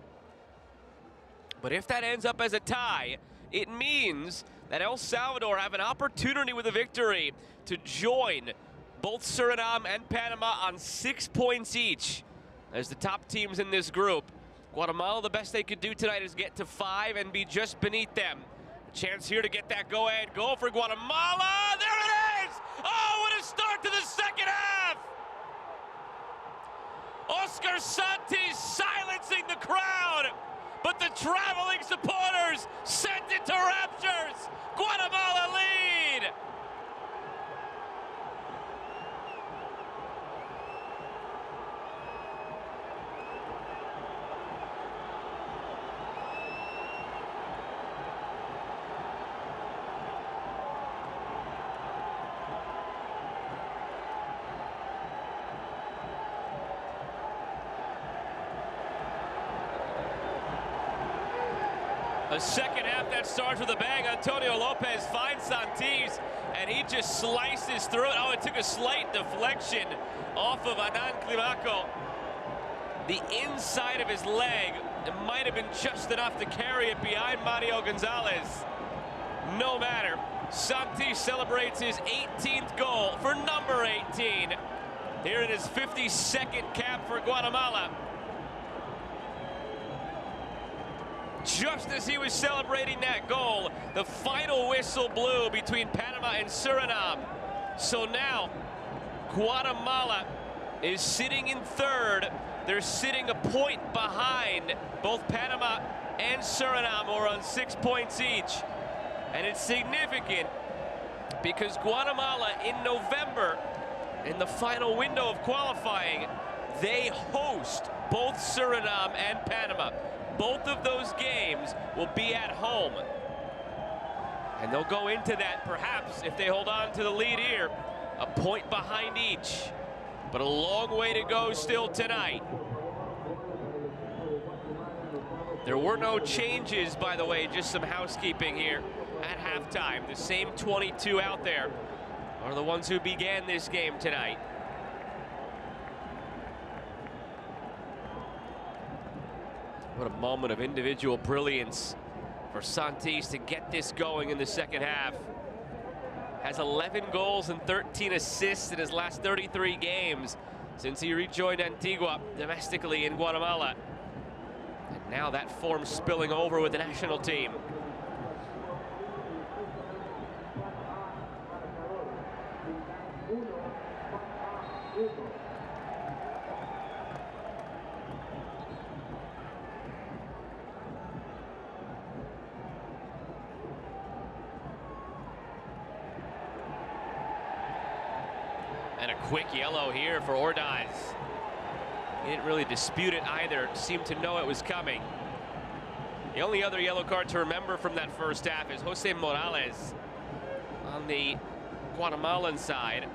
But if that ends up as a tie, it means that El Salvador have an opportunity with a victory to join both Suriname and Panama on 6 points each as the top teams in this group. Guatemala, the best they could do tonight is get to 5 and be just beneath them. A chance here to get that go-ahead goal for Guatemala. There it is! Oh, what a start to the second half! Oscar Santis silencing the crowd. But the traveling supporters sent it to raptures. Guatemala lead. A second half that starts with a bang. Antonio Lopez finds Santis, and he just slices through it. Oh, it took a slight deflection off of Anan Climaco. The inside of his leg, it might have been just enough to carry it behind Mario Gonzalez. No matter. Santis celebrates his 18th goal for number 18. Here in his 52nd cap for Guatemala. Just as he was celebrating that goal, the final whistle blew between Panama and Suriname. So now, Guatemala is sitting in third. They're sitting a point behind both Panama and Suriname, who are on 6 points each. And it's significant because Guatemala in November, in the final window of qualifying, they host both Suriname and Panama. Both of those games will be at home. And they'll go into that, perhaps, if they hold on to the lead here, a point behind each. But a long way to go still tonight. There were no changes, by the way, just some housekeeping here at halftime. The same 22 out there are the ones who began this game tonight. What a moment of individual brilliance for Santis to get this going in the second half. Has 11 goals and 13 assists in his last 33 games since he rejoined Antigua domestically in Guatemala. And now that form spilling over with the national team. And a quick yellow here for Ordaz. He didn't really dispute it either, seemed to know it was coming. The only other yellow card to remember from that first half is Jose Morales on the Guatemalan side.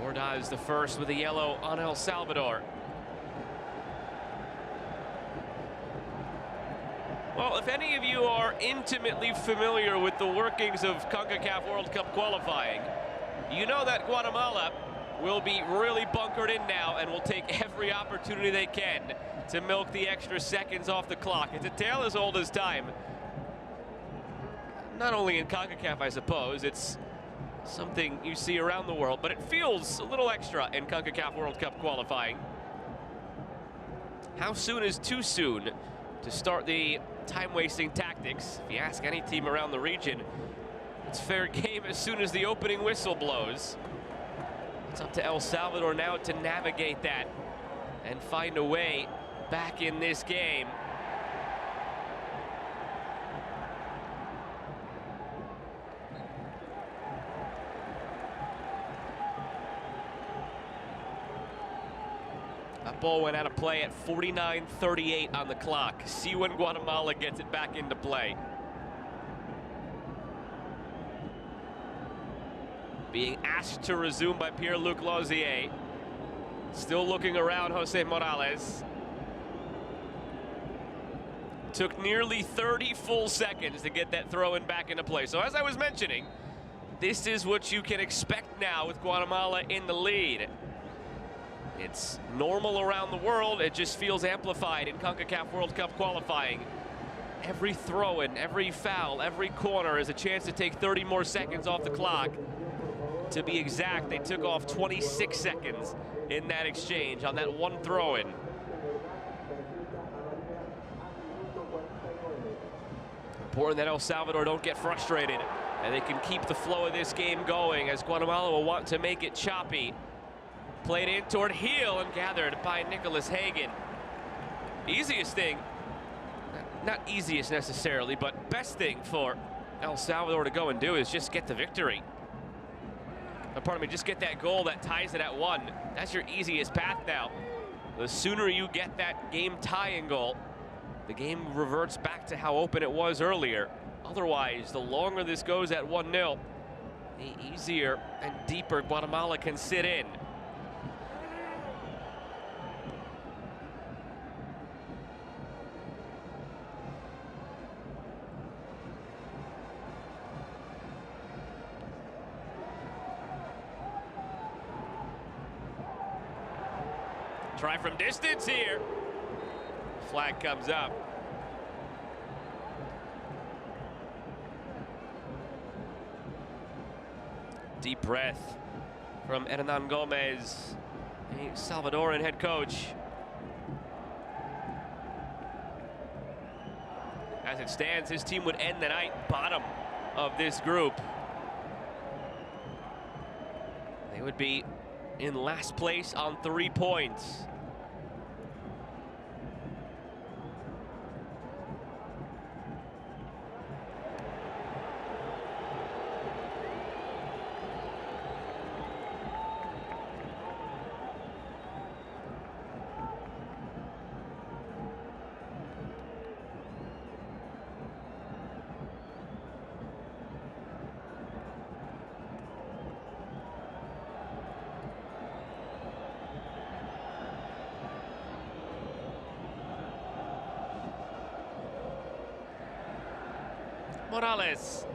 Ordaz the first with a yellow on El Salvador. Well, if any of you are intimately familiar with the workings of Concacaf World Cup qualifying, you know that Guatemala will be really bunkered in now and will take every opportunity they can to milk the extra seconds off the clock. It's a tale as old as time. Not only in CONCACAF, I suppose, it's something you see around the world, but it feels a little extra in CONCACAF World Cup qualifying. How soon is too soon to start the time-wasting tactics? If you ask any team around the region, it's fair game as soon as the opening whistle blows. It's up to El Salvador now to navigate that and find a way back in this game. That ball went out of play at 49:38 on the clock. See when Guatemala gets it back into play. Being asked to resume by Pierre-Luc Lausier. Still looking around Jose Morales. Took nearly 30 full seconds to get that throw in back into play. So as I was mentioning, this is what you can expect now with Guatemala in the lead. It's normal around the world. It just feels amplified in CONCACAF World Cup qualifying. Every throw-in, every foul, every corner is a chance to take 30 more seconds off the clock. To be exact, they took off 26 seconds in that exchange on that one throw-in. Important that El Salvador don't get frustrated and they can keep the flow of this game going, as Guatemala will want to make it choppy. Played in toward heel and gathered by Nicholas Hagen. Easiest thing, not easiest necessarily, but best thing for El Salvador to go and do is just get the victory. Pardon me, just get that goal that ties it at 1. That's your easiest path now. The sooner you get that game tying goal, the game reverts back to how open it was earlier. Otherwise, the longer this goes at 1-0, the easier and deeper Guatemala can sit in. Try from distance here. Flag comes up. Deep breath from Hernan Gomez, the Salvadoran head coach. As it stands, his team would end the night bottom of this group. They would be in last place on 3 points. Morales.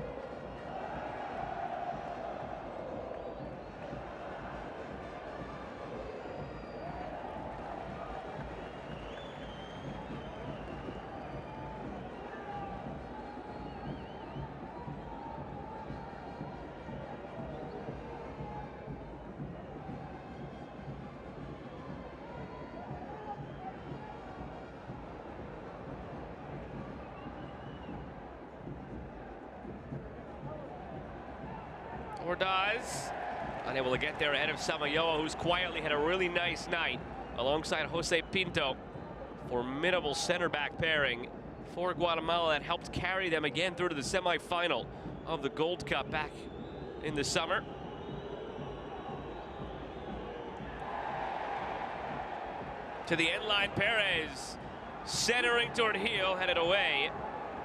Ordaz unable to get there ahead of Samayoa, who's quietly had a really nice night alongside Jose Pinto. Formidable center back pairing for Guatemala that helped carry them again through to the semifinal of the Gold Cup back in the summer. To the end line, Perez centering toward heel, headed away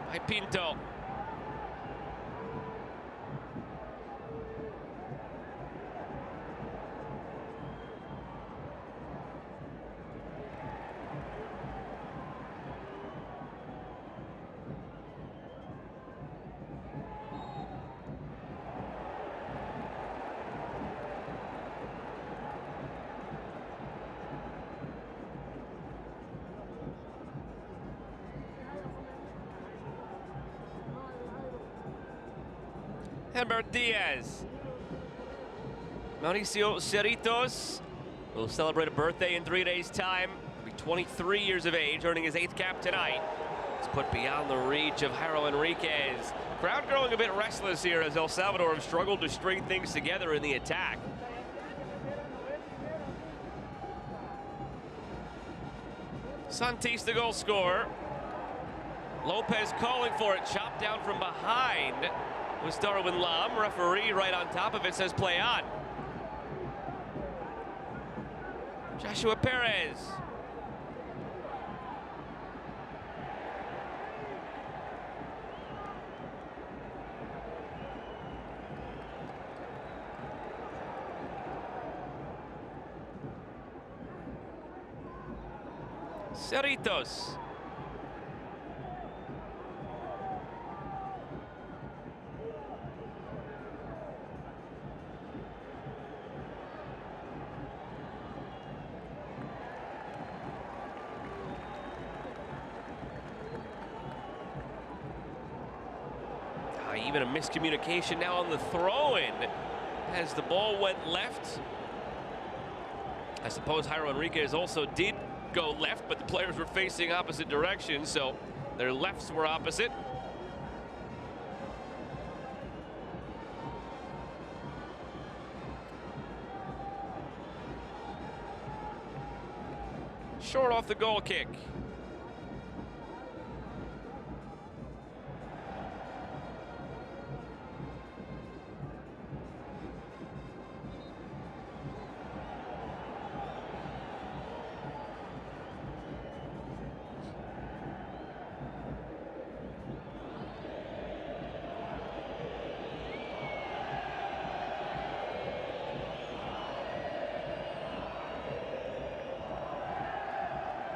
by Pinto. Herbert Diaz. Mauricio Cerritos will celebrate a birthday in 3 days' time. He'll be 23 years of age, earning his 8th cap tonight. It's put beyond the reach of Jairo Enriquez. Crowd growing a bit restless here as El Salvador have struggled to string things together in the attack. Santis, the goal scorer. Lopez calling for it, chopped down from behind. Was Darwin Lam. Referee right on top of it says play on. Joshua Perez. Cerritos. Even a miscommunication now on the throw-in as the ball went left. I suppose Jairo Enriquez also did go left, but the players were facing opposite directions, so their lefts were opposite. Short off the goal kick.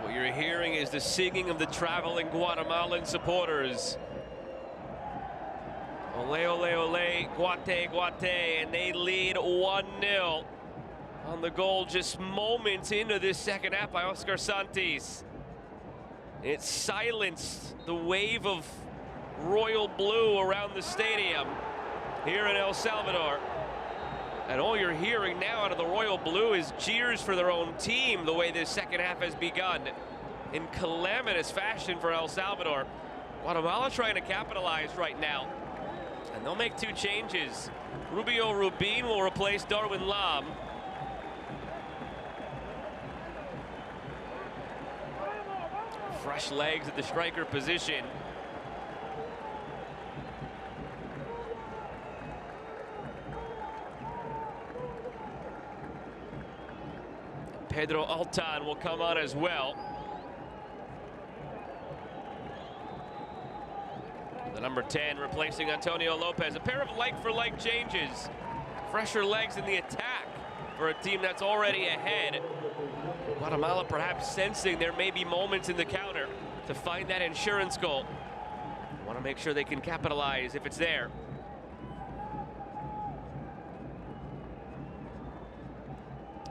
What you're hearing is the singing of the traveling Guatemalan supporters. Ole, ole, ole, Guate, Guate, and they lead 1-0 on the goal just moments into this second half by Oscar Santis. It silenced the wave of royal blue around the stadium here in El Salvador. And all you're hearing now out of the royal blue is cheers for their own team, the way this second half has begun in calamitous fashion for El Salvador. Guatemala trying to capitalize right now. And they'll make 2 changes. Rubio Rubin will replace Darwin Lam. Fresh legs at the striker position. Pedro Altan will come on as well. The number 10 replacing Antonio Lopez. A pair of like-for-like changes. Fresher legs in the attack for a team that's already ahead. Guatemala perhaps sensing there may be moments in the counter to find that insurance goal. Want to make sure they can capitalize if it's there.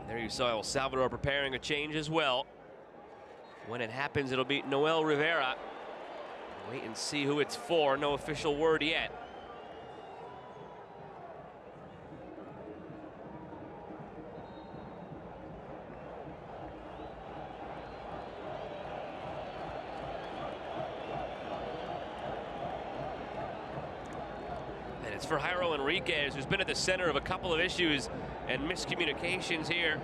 There you saw El Salvador preparing a change as well. When it happens, it'll be Noel Rivera. Wait and see who it's for. No official word yet. And it's for Jairo Enriquez, who's been at the center of a couple of issues and miscommunications here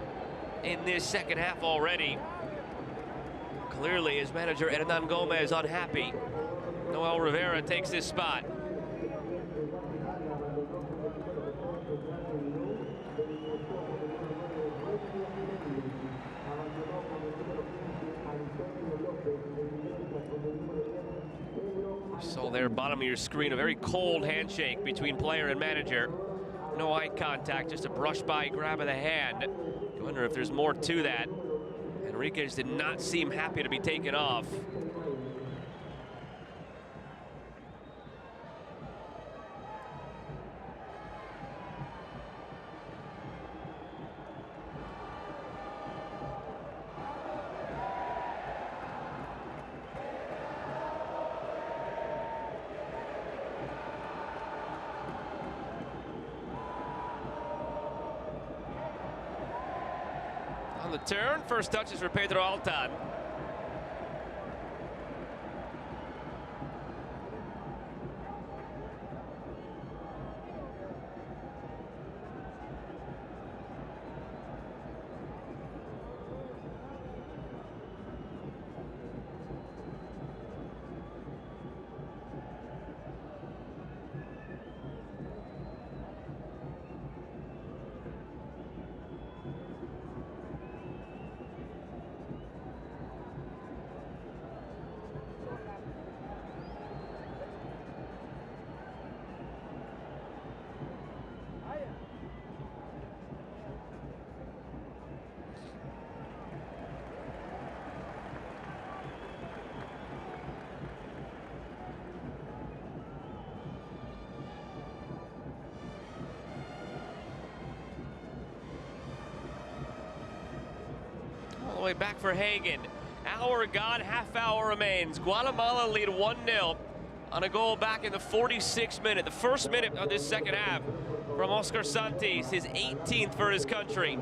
in this second half already. Clearly, his manager Hernan Gomez unhappy. Noel Rivera takes this spot. So there, bottom of your screen, a very cold handshake between player and manager. No eye contact, just a brush by grab of the hand. You wonder if there's more to that. Enriquez did not seem happy to be taken off. On the turn, first touch is for Pedro Altan. Way back for Hagen. Hour gone, half hour remains. Guatemala lead 1-0 on a goal back in the 46th minute. The first minute of this second half from Oscar Santis, his 18th for his country.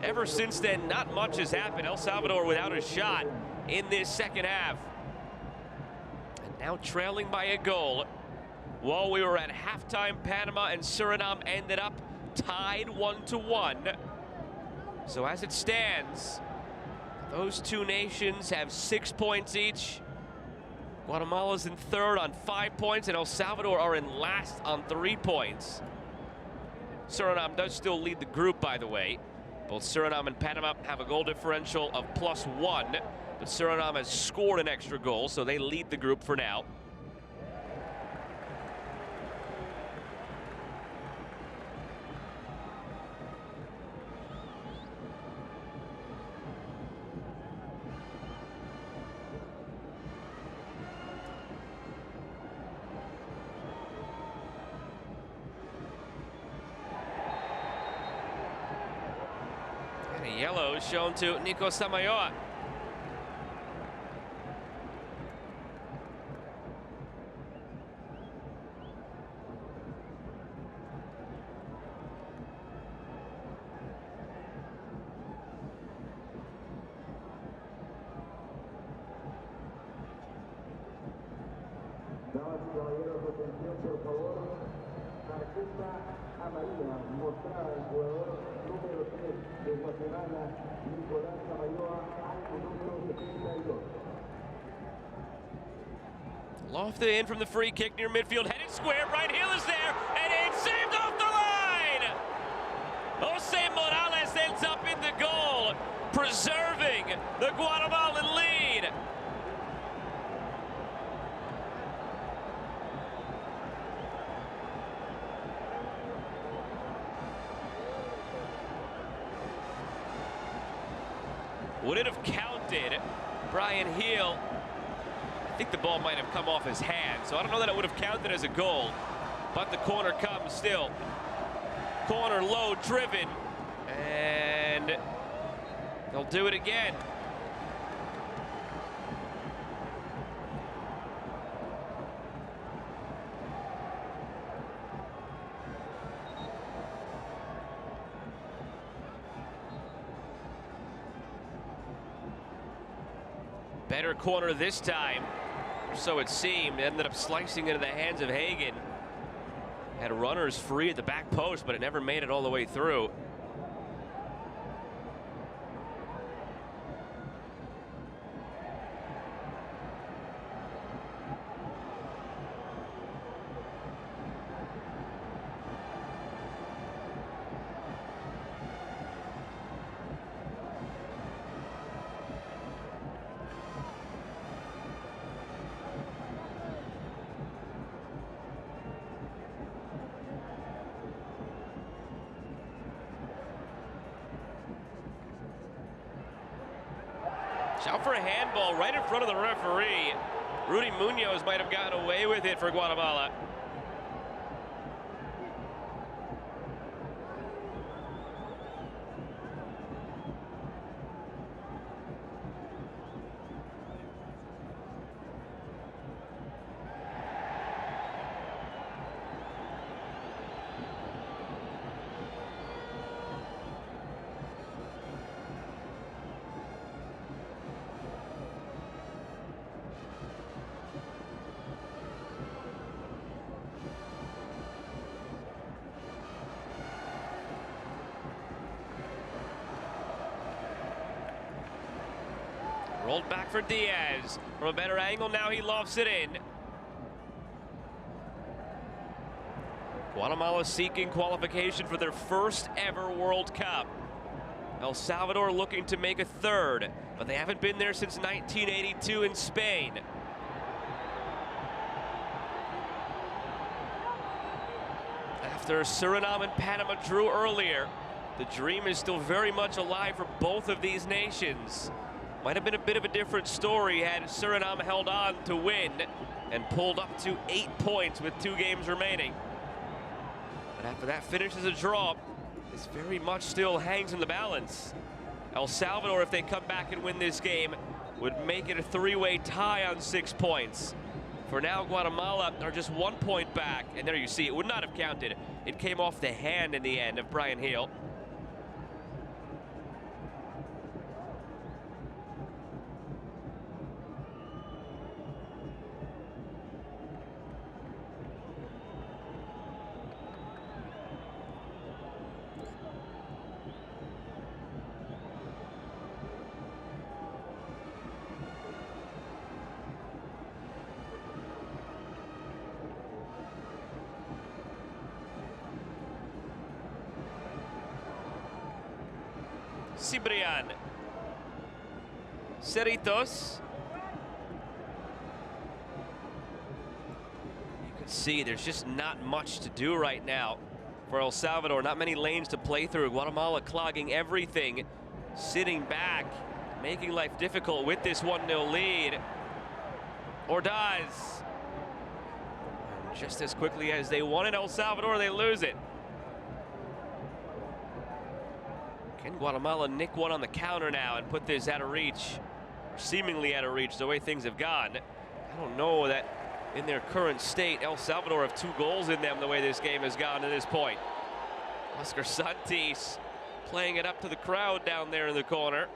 Ever since then, not much has happened. El Salvador without a shot in this second half. And now trailing by a goal. While we were at halftime, Panama and Suriname ended up tied 1-1. So as it stands, those two nations have 6 points each. Guatemala's in third on 5 points, and El Salvador are in last on 3 points. Suriname does still lead the group, by the way. Both Suriname and Panama have a goal differential of +1, but Suriname has scored an extra goal, so they lead the group for now. Yellow is shown to Nico Samayoa. Damas y caballeros, atención por favor. Tarjeta amarilla mostrada al jugador número 3 de Guatemala, Nicolás Samayoa, al número 72. Lofted in from the free kick near midfield, headed square, right heel is there, and it's saved off the line! Jose Morales ends up in the goal, preserving the Guatemalan lead. Would it have counted? Brian Heel, I think the ball might have come off his hand, so I don't know that it would have counted as a goal, but the corner comes still. Corner low driven, and they'll do it again. Better corner this time, so it seemed. Ended up slicing into the hands of Hagen. Had runners free at the back post, but it never made it all the way through. Shout for a handball right in front of the referee. Rudy Munoz might have gotten away with it for Guatemala. Rolled back for Diaz. From a better angle, now he lofts it in. Guatemala seeking qualification for their first ever World Cup. El Salvador looking to make a third, but they haven't been there since 1982 in Spain. After Suriname and Panama drew earlier, the dream is still very much alive for both of these nations. Might have been a bit of a different story had Suriname held on to win and pulled up to 8 points with 2 games remaining. But after that finish as a draw, this very much still hangs in the balance. El Salvador, if they come back and win this game, would make it a 3-way tie on 6 points. For now, Guatemala are just 1 point back, and there you see, it would not have counted. It came off the hand in the end of Brian Heel. Cibrian. Cerritos. You can see there's just not much to do right now for El Salvador. Not many lanes to play through. Guatemala clogging everything, sitting back, making life difficult with this 1-0 lead. Ordaz. And just as quickly as they won in El Salvador, they lose it. Can Guatemala nick one on the counter now and put this out of reach, seemingly out of reach, the way things have gone? I don't know that in their current state, El Salvador have 2 goals in them the way this game has gone to this point. Oscar Santis playing it up to the crowd down there in the corner.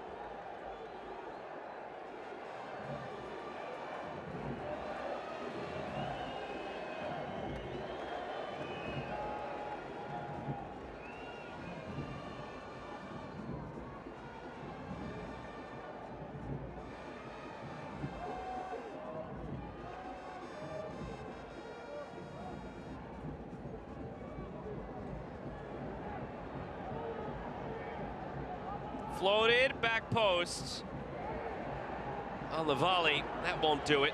Floated, back post. On the volley, that won't do it.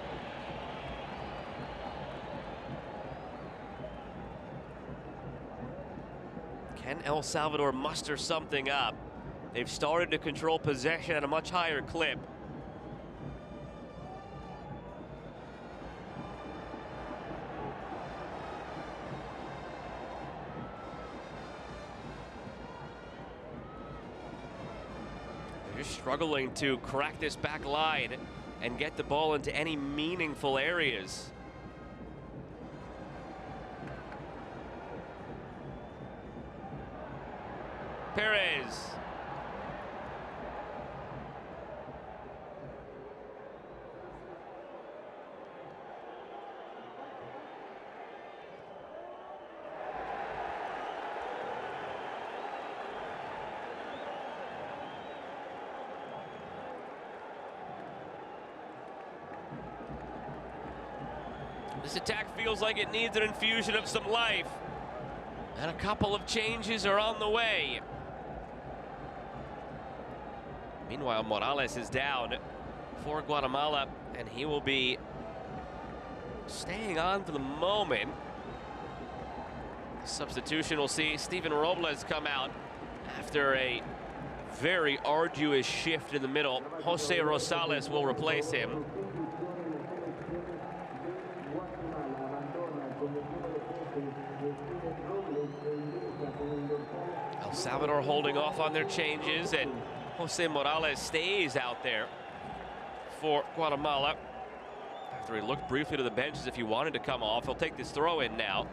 Can El Salvador muster something up? They've started to control possession at a much higher clip. Struggling to crack this back line and get the ball into any meaningful areas. Perez. This attack feels like it needs an infusion of some life. And a couple of changes are on the way. Meanwhile, Morales is down for Guatemala, and he will be staying on for the moment. Substitution will see Steven Robles come out after a very arduous shift in the middle. Jose Rosales will replace him. El Salvador holding off on their changes, and Jose Morales stays out there for Guatemala. After he looked briefly to the bench as if he wanted to come off, he'll take this throw in now.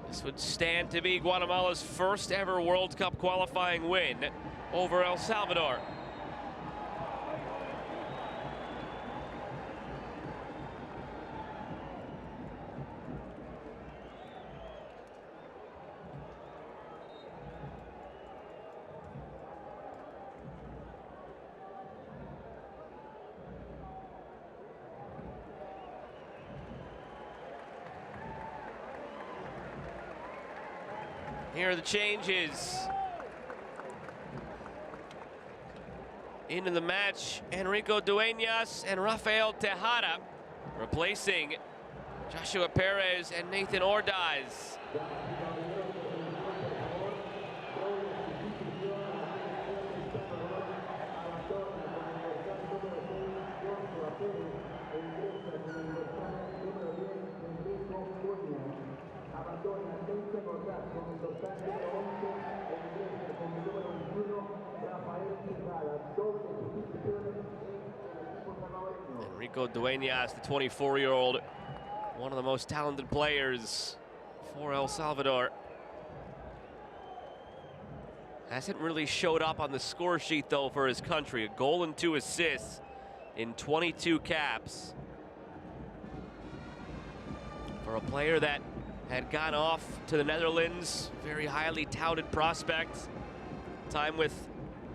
This would stand to be Guatemala's first ever World Cup qualifying win over El Salvador. Here are the changes. Into the match, Enrico Dueñas and Rafael Tejada, replacing Joshua Perez and Nathan Ordaz. Enrico Dueñas, the 24-year-old, one of the most talented players for El Salvador. Hasn't really showed up on the score sheet, though, for his country. A goal and 2 assists in 22 caps. For a player that had gone off to the Netherlands, very highly touted prospect. Time with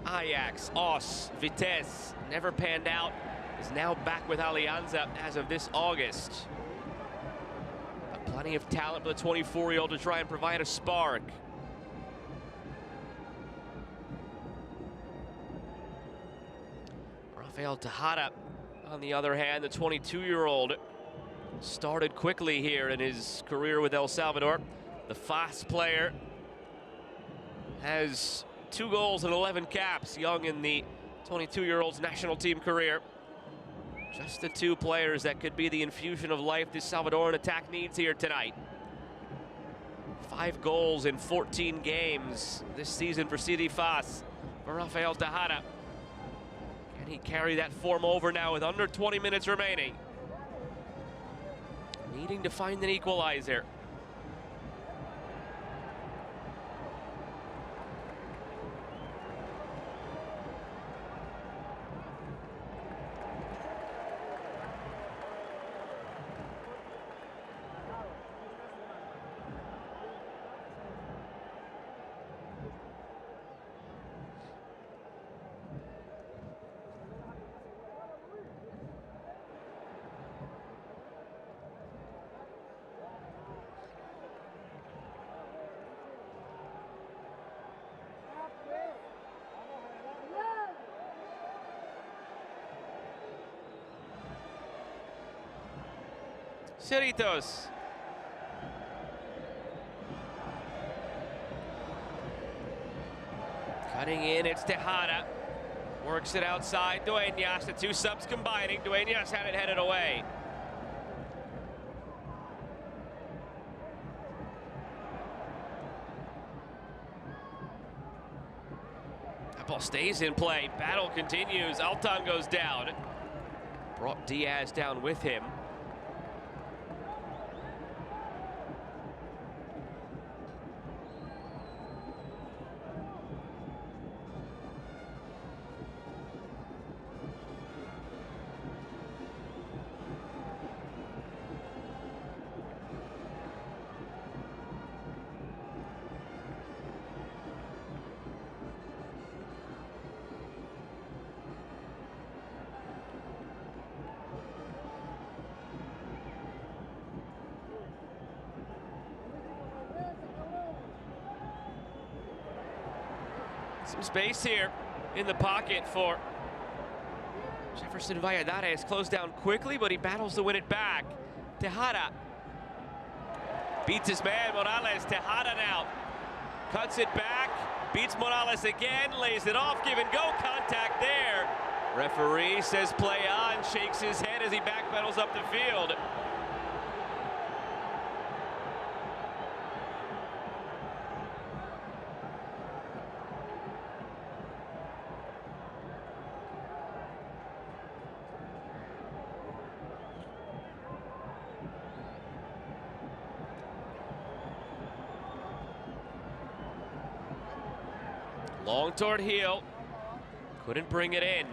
Ajax, Os, Vitesse, never panned out. Is now back with Alianza as of this August. But plenty of talent for the 24-year-old to try and provide a spark. Rafael Tejada, on the other hand, the 22-year-old, started quickly here in his career with El Salvador. The fast player has 2 goals and 11 caps, young in the 22-year-old's national team career. Just the 2 players that could be the infusion of life this Salvadoran attack needs here tonight. 5 goals in 14 games this season for CD Fas, for Rafael Tejada. Can he carry that form over now with under 20 minutes remaining? Needing to find an equalizer. Cerritos. Cutting in, it's Tejada. Works it outside, Dueñas. The 2 subs combining. Dueñas had it headed away. That ball stays in play. Battle continues. Altan goes down. Brought Diaz down with him. Some space here in the pocket for Jefferson Valladares. Closed down quickly, but he battles to win it back. Tejada beats his man, Morales. Tejada now cuts it back, beats Morales again, lays it off, give and go, contact there. Referee says play on, shakes his head as he backpedals up the field. Long toward heel, couldn't bring it in.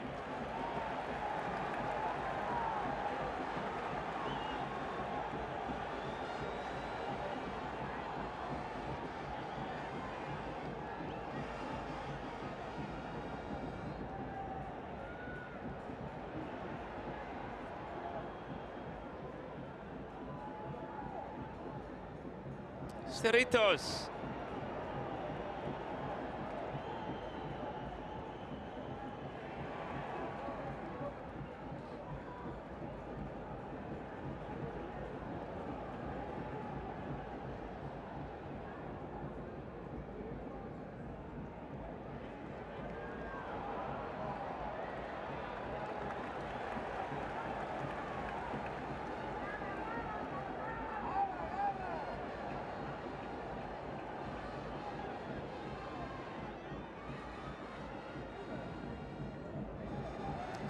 Cerritos.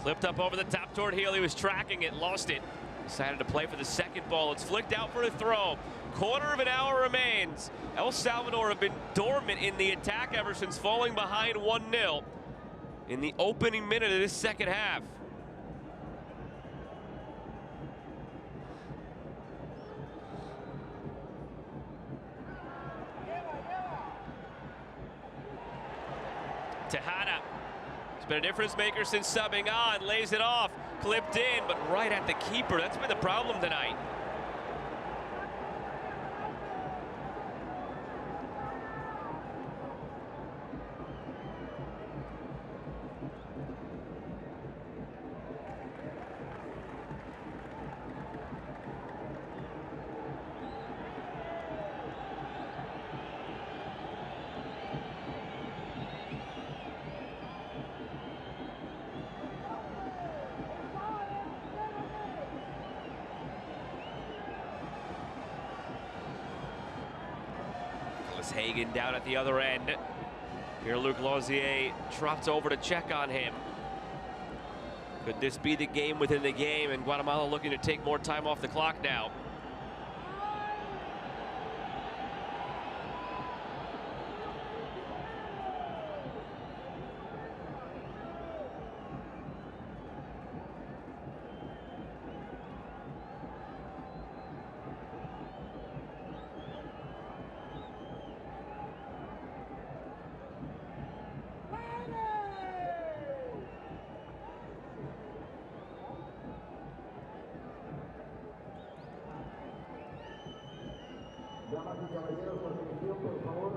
Flipped up over the top toward heel. He was tracking it, lost it. Decided to play for the second ball. It's flicked out for a throw. Quarter of an hour remains. El Salvador have been dormant in the attack ever since falling behind 1-0 in the opening minute of this second half. Tejada. He's been a difference maker since subbing on, lays it off, clipped in, but right at the keeper. That's been the problem tonight. Hagen down at the other end. Here Luc Lausier trots over to check on him. Could this be the game within the game, and Guatemala looking to take more time off the clock now? Damas y caballeros, por atención, por favor,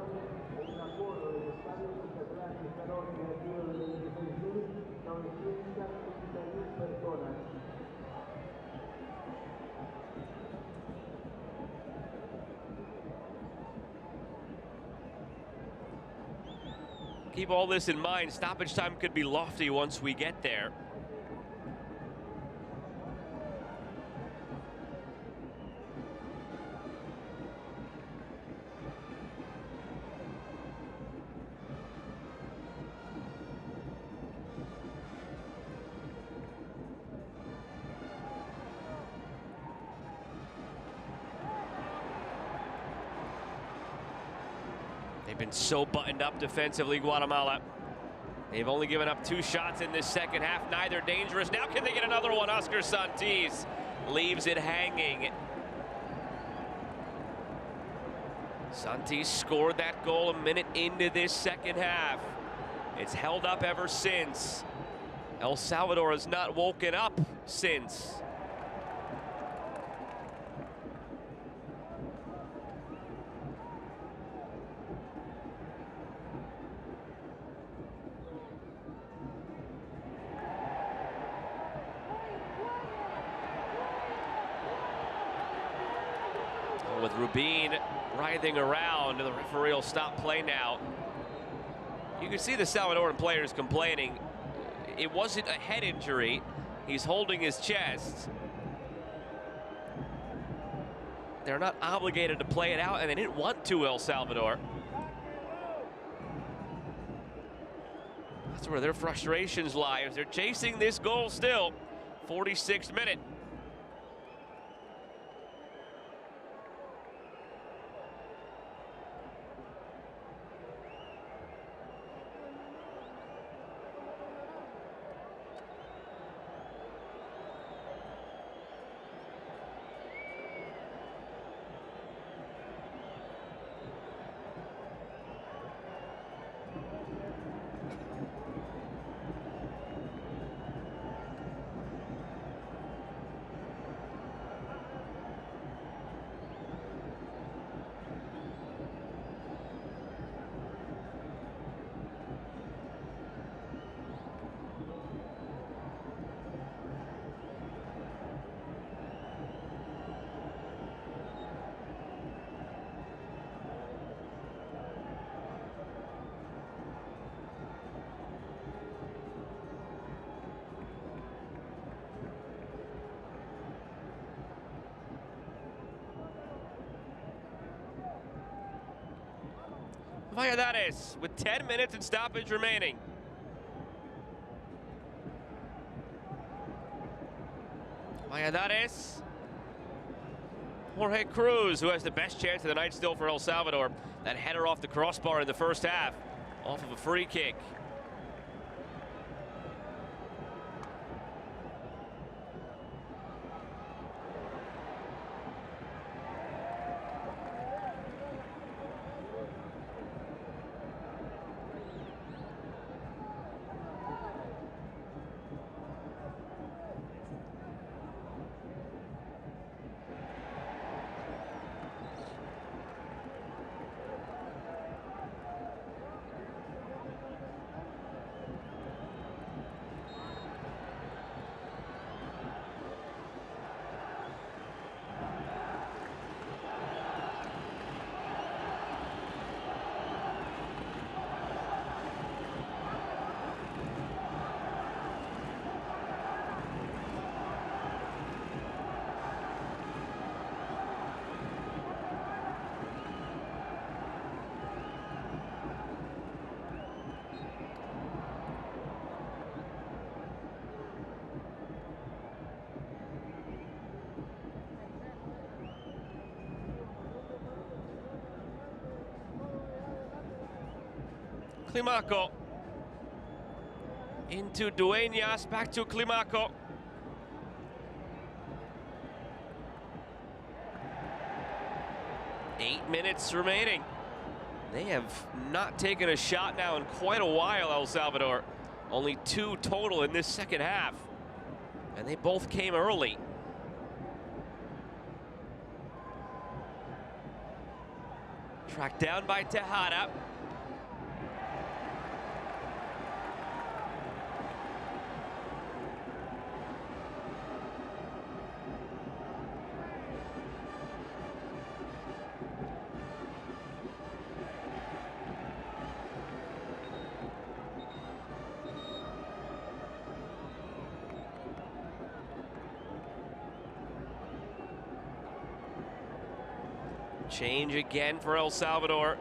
hay un acuerdo del estadio Concacaf que está organizado de la definición, 931 personas. Keep all this in mind. Stoppage time could be lofty once we get there. They've been so buttoned up defensively, Guatemala. They've only given up 2 shots in this second half, neither dangerous. Now can they get another one? Oscar Santis leaves it hanging. Santis scored that goal a minute into this second half. It's held up ever since. El Salvador has not woken up since. with Rubin writhing around, the referee will stop play now. You can see the Salvadoran players complaining. It wasn't a head injury. He's holding his chest. They're not obligated to play it out, and they didn't want to, El Salvador. That's where their frustrations lie, as they're chasing this goal still. 46th minute. Valladares with 10 minutes and stoppage remaining. Valladares. Jorge Cruz, who has the best chance of the night still for El Salvador. That header off the crossbar in the first half, off of a free kick. Climaco. Into Dueñas, back to Climaco. Eight minutes remaining. They have not taken a shot now in quite a while, El Salvador. Only 2 total in this second half. And they both came early. Tracked down by Tejada. Change again for El Salvador.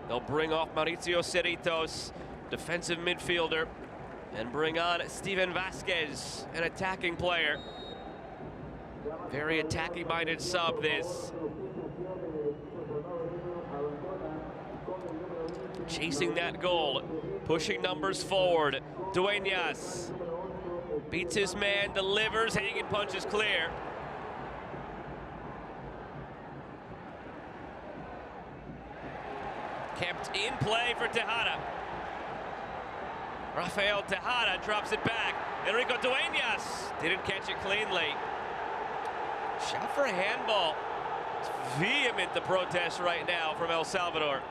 They'll bring off Mauricio Cerritos, defensive midfielder, and bring on Steven Vasquez, an attacking player. Very attacking-minded sub, this. Chasing that goal, pushing numbers forward. Dueñas beats his man, delivers, hanging punches clear. Kept in play for Tejada. Rafael Tejada drops it back. Enrico Dueñas didn't catch it cleanly. Shot for a handball. It's vehement, the protest right now from El Salvador.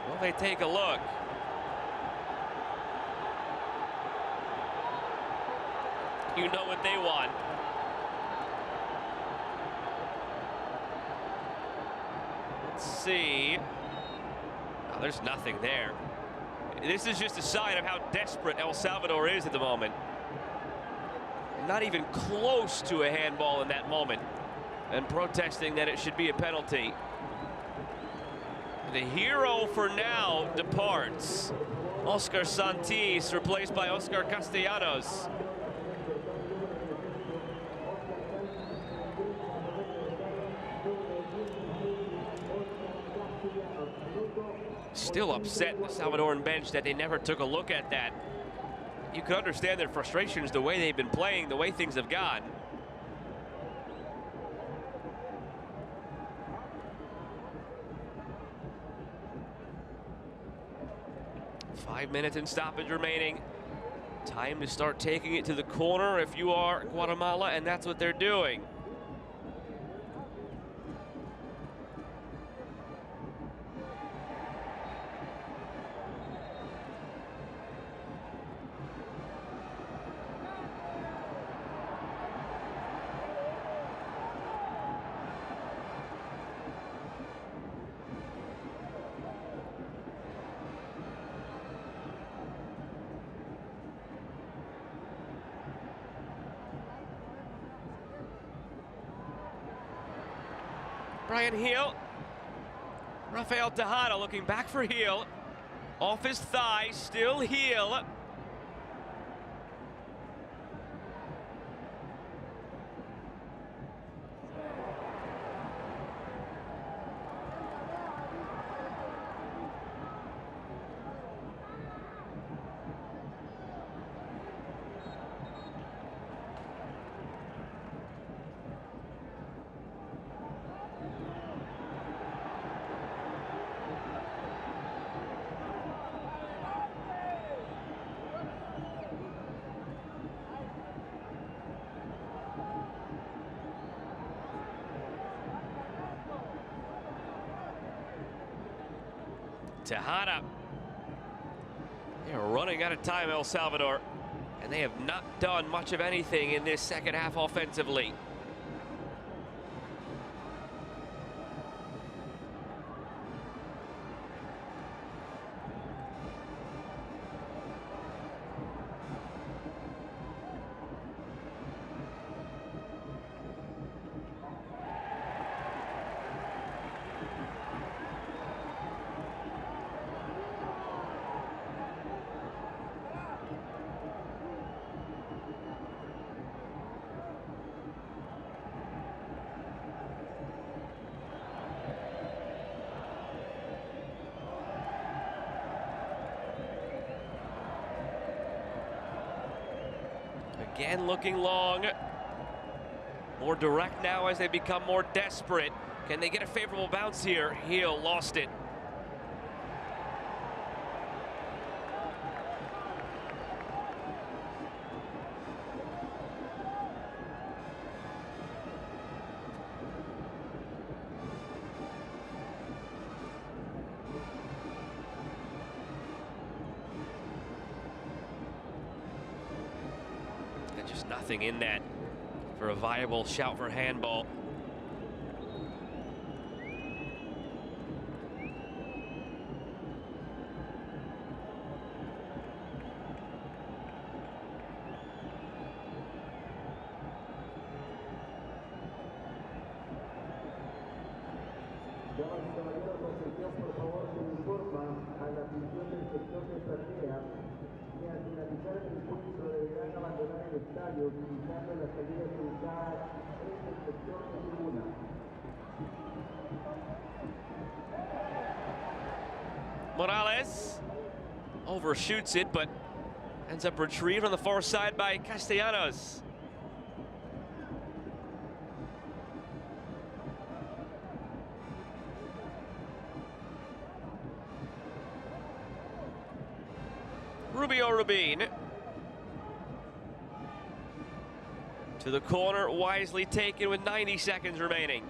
Well, they take a look. You know what they want. Let's see. Oh, there's nothing there. This is just a sign of how desperate El Salvador is at the moment. Not even close to a handball in that moment, and protesting that it should be a penalty. The hero for now departs. Oscar Santis replaced by Oscar Castellanos. Still upset the Salvadoran bench that they never took a look at that. You could understand their frustrations, the way they've been playing, the way things have gone. Five minutes in stoppage remaining. Time to start taking it to the corner if you are Guatemala, and that's what they're doing. Brian Heel. Rafael Tejada looking back for Heel. Off his thigh, still Heel. Tejada. They're running out of time, El Salvador, and they have not done much of anything in this second half offensively. Again looking long. More direct now as they become more desperate. Can they get a favorable bounce here? Heel lost it. Just nothing in that for a viable shout for handball. Damas y caballeros, atención por favor, se informa a la afición del sector de platea que al finalizar el encuentro deberán abandonar el estadio utilizando las salidas ubicadas en el sector de tribuna. Morales overshoots it, but ends up retrieved on the far side by Castellanos. Rubio Rubin to the corner, wisely taken with 90 seconds remaining.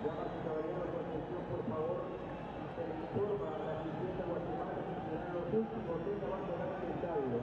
Damas y caballeros, atención por favor, se informa a la afición de Guatemala Último tren a abandonar el estadio.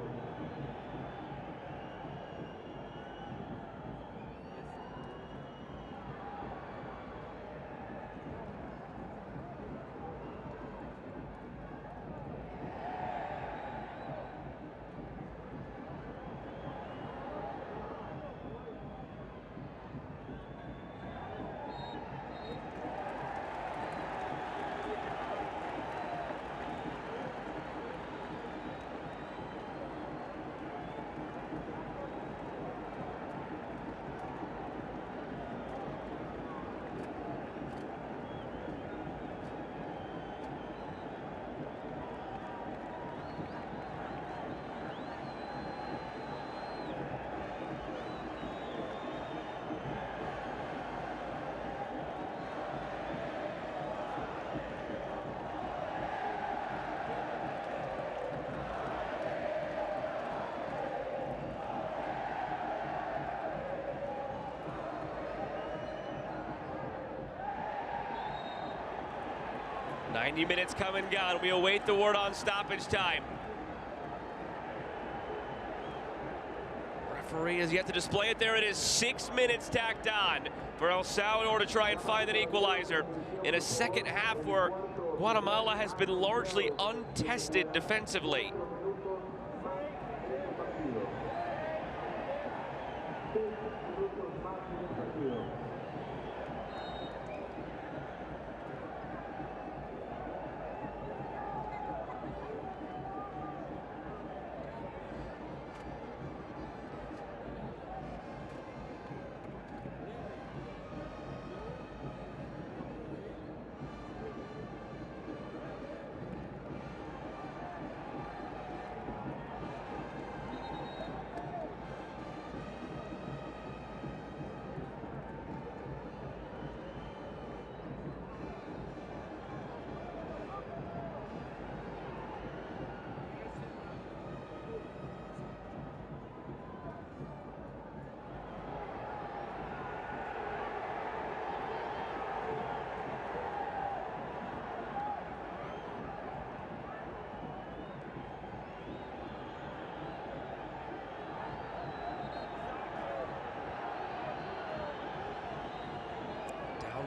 "90 minutes come and gone. We await the word on stoppage time." Referee has yet to display it. There it is, 6 minutes tacked on for El Salvador to try and find an equalizer in a second half where Guatemala has been largely untested defensively.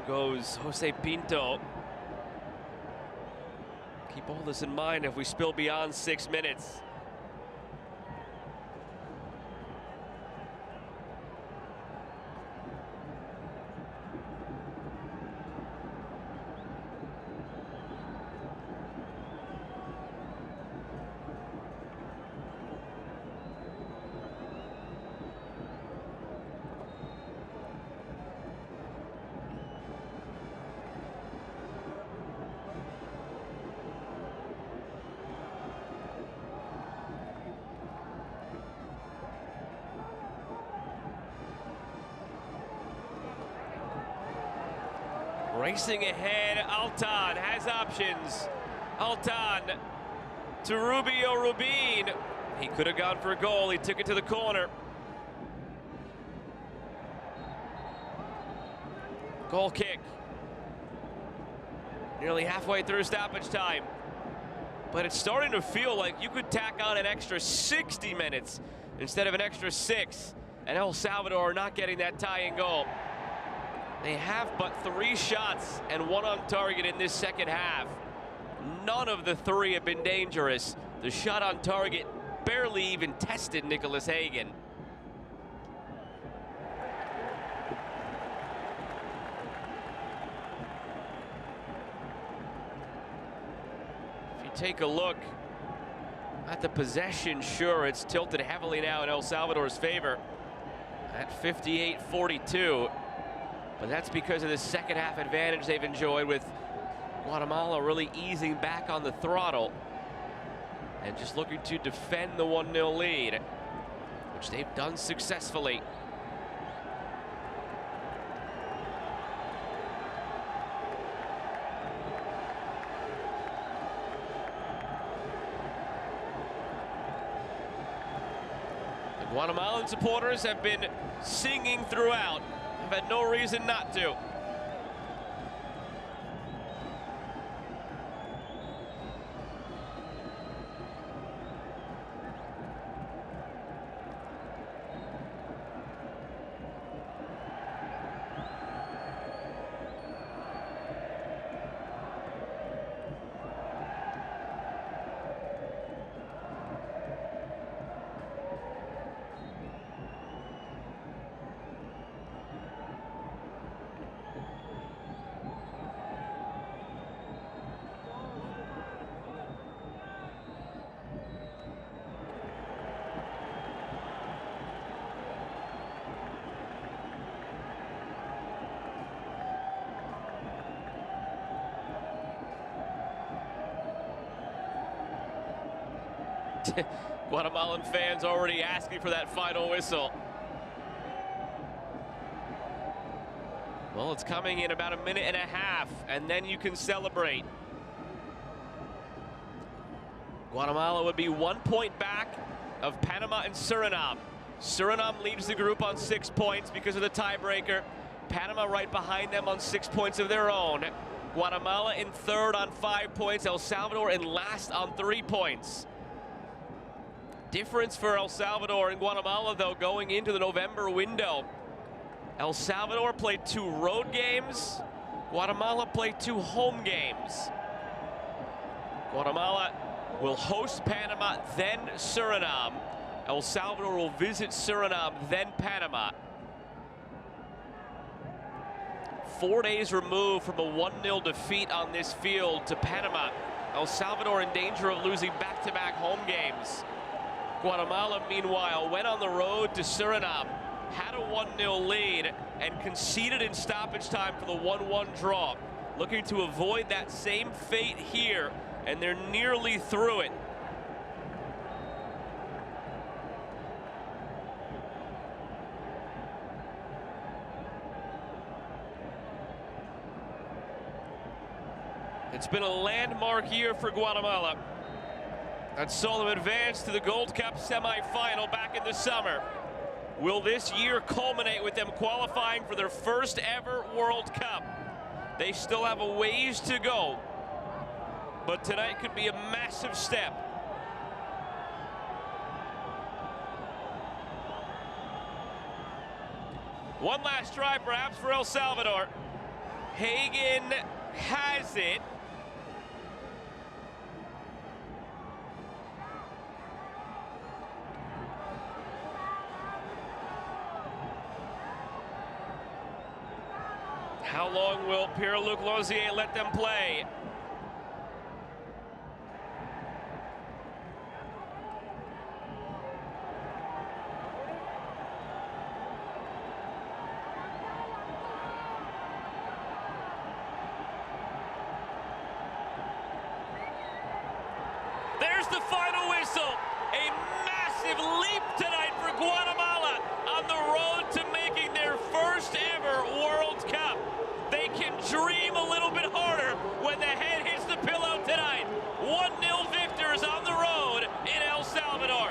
Goes Jose Pinto. Keep all this in mind if we spill beyond 6 minutes. Racing ahead, Altan has options. Altan to Rubio Rubin. He could have gone for a goal. He took it to the corner. Goal kick. Nearly halfway through stoppage time. But it's starting to feel like you could tack on an extra 60 minutes instead of an extra 6. And El Salvador are not getting that tying goal. They have but 3 shots and 1 on target in this second half. None of the 3 have been dangerous. The shot on target barely even tested Nicholas Hagan. If you take a look at the possession, sure, it's tilted heavily now in El Salvador's favor at 58-42. But that's because of the second half advantage they've enjoyed, with Guatemala really easing back on the throttle and just looking to defend the 1-0 lead, which they've done successfully. The Guatemalan supporters have been singing throughout. Have had no reason not to. Guatemalan fans already asking for that final whistle. Well, it's coming in about a minute and a half, and then you can celebrate. Guatemala would be 1 point back of Panama and Suriname. Suriname leads the group on 6 points because of the tiebreaker. Panama right behind them on 6 points of their own. Guatemala in third on 5 points. El Salvador in last on 3 points. Difference for El Salvador and Guatemala, though, going into the November window. El Salvador played 2 road games. Guatemala played 2 home games. Guatemala will host Panama, then Suriname. El Salvador will visit Suriname, then Panama. 4 days removed from a 1-0 defeat on this field to Panama. El Salvador in danger of losing back-to-back home games. Guatemala, meanwhile, went on the road to Suriname, had a 1-0 lead, and conceded in stoppage time for the 1-1 draw. Looking to avoid that same fate here, and they're nearly through it. It's been a landmark year for Guatemala and saw them advance to the Gold Cup semifinal back in the summer. Will this year culminate with them qualifying for their first ever World Cup? They still have a ways to go, but tonight could be a massive step. One last try perhaps for El Salvador. Hagen has it. How long will Pierre-Luc Lozier let them play? There's the final whistle. A massive leap tonight for Guatemala on the road to making their first ever World Cup. They can dream a little bit harder when the head hits the pillow tonight. 1-0 victors on the road in El Salvador.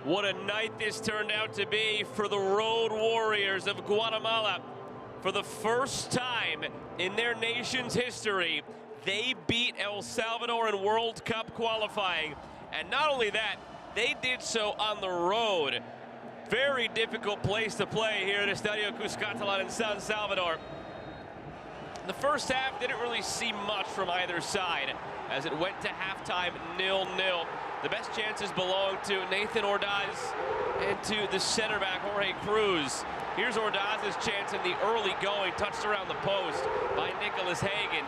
What a night this turned out to be for the Road Warriors of Guatemala. For the first time in their nation's history, they beat El Salvador in World Cup qualifying. And not only that, they did so on the road. Very difficult place to play here at Estadio Cuscatlan in San Salvador. The first half didn't really see much from either side as it went to halftime 0-0. The best chances belong to Nathan Ordaz and to the center back Jorge Cruz. Here's Ordaz's chance in the early going, touched around the post by Nicholas Hagen.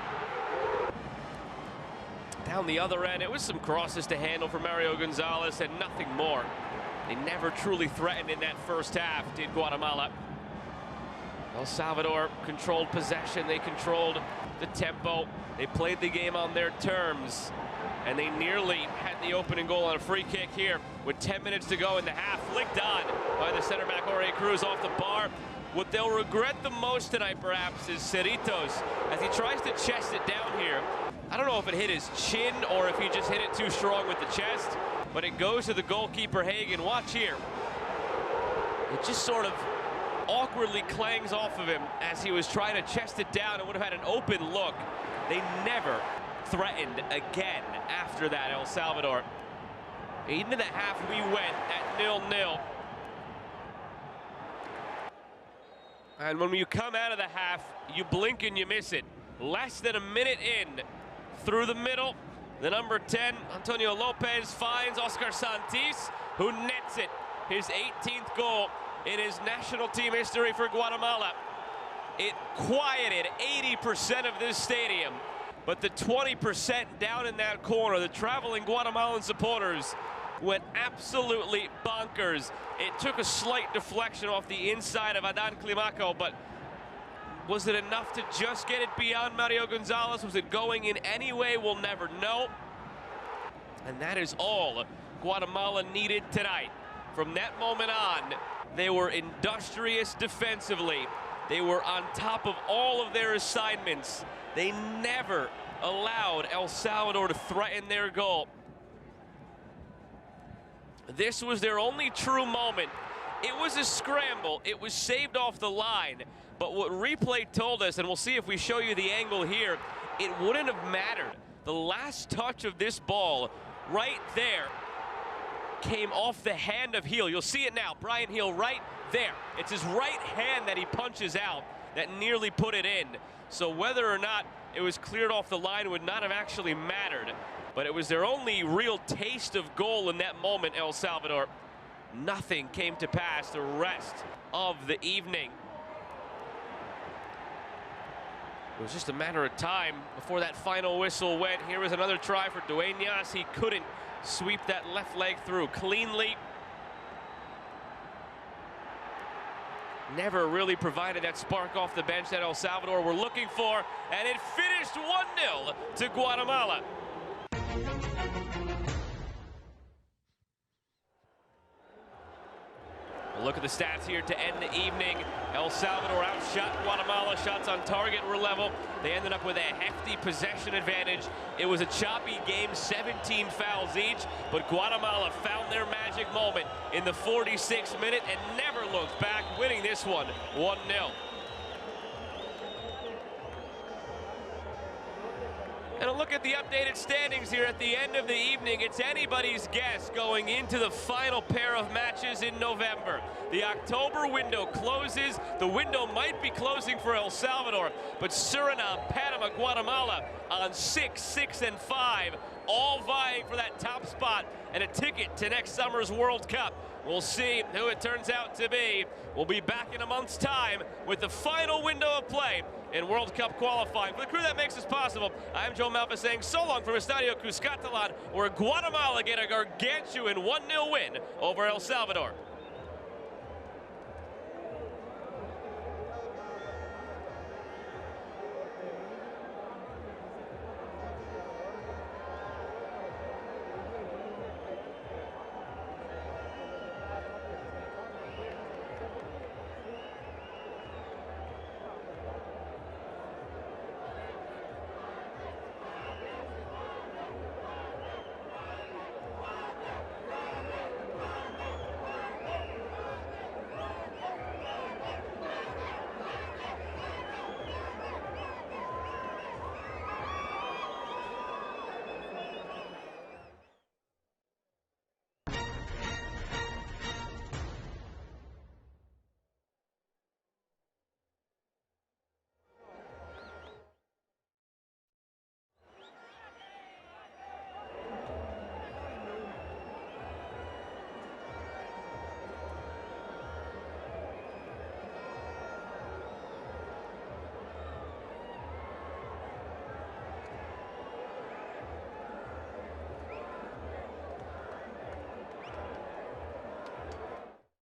Down the other end, it was some crosses to handle for Mario Gonzalez and nothing more. They never truly threatened in that first half, did Guatemala. El Salvador controlled possession, they controlled the tempo, they played the game on their terms, and they nearly had the opening goal on a free kick here with 10 minutes to go in the half, flicked on by the center back Jorge Cruz off the bar. What they'll regret the most tonight perhaps is Cerritos as he tries to chest it down here. I don't know if it hit his chin or if he just hit it too strong with the chest, but it goes to the goalkeeper Hagen. Watch here. It just sort of awkwardly clangs off of him as he was trying to chest it down and would have had an open look. They never threatened again after that, El Salvador. Into the half we went at 0-0. And when you come out of the half, you blink and you miss it. Less than a minute in, through the middle, the number 10, Antonio Lopez, finds Oscar Santis, who nets it. His 18th goal in his national team history for Guatemala. It quieted 80% of this stadium, but the 20% down in that corner, the traveling Guatemalan supporters went absolutely bonkers. It took a slight deflection off the inside of Adan Climaco, but was it enough to just get it beyond Mario Gonzalez? Was it going in any way? We'll never know. And that is all Guatemala needed tonight. From that moment on, they were industrious defensively. They were on top of all of their assignments. They never allowed El Salvador to threaten their goal. This was their only true moment. It was a scramble. It was saved off the line. But what replay told us, and we'll see if we show you the angle here, it wouldn't have mattered. The last touch of this ball right there came off the hand of Heel. You'll see it now. Brian Heel right there. It's his right hand that he punches out that nearly put it in. So whether or not it was cleared off the line would not have actually mattered. But it was their only real taste of goal in that moment, El Salvador. Nothing came to pass the rest of the evening. It was just a matter of time before that final whistle went. Here was another try for Dueñas. He couldn't sweep that left leg through cleanly. Never really provided that spark off the bench that El Salvador were looking for, and it finished 1-0 to Guatemala. A look at the stats here to end the evening. El Salvador outshot Guatemala. Shots on target were level. They ended up with a hefty possession advantage. It was a choppy game, 17 fouls each, but Guatemala found their magic moment in the 46th minute and never looked back, winning this one 1-0. And a look at the updated standings here at the end of the evening. It's anybody's guess going into the final pair of matches in November. The October window closes. The window might be closing for El Salvador, but Suriname, Panama, Guatemala on 6, 6, and 5, all vying for that top spot and a ticket to next summer's World Cup. We'll see who it turns out to be. We'll be back in a month's time with the final window of play in World Cup qualifying. For the crew that makes this possible, I'm Joe Malfa saying so long from Estadio Cuscatlan, where Guatemala get a gargantuan 1-0 win over El Salvador.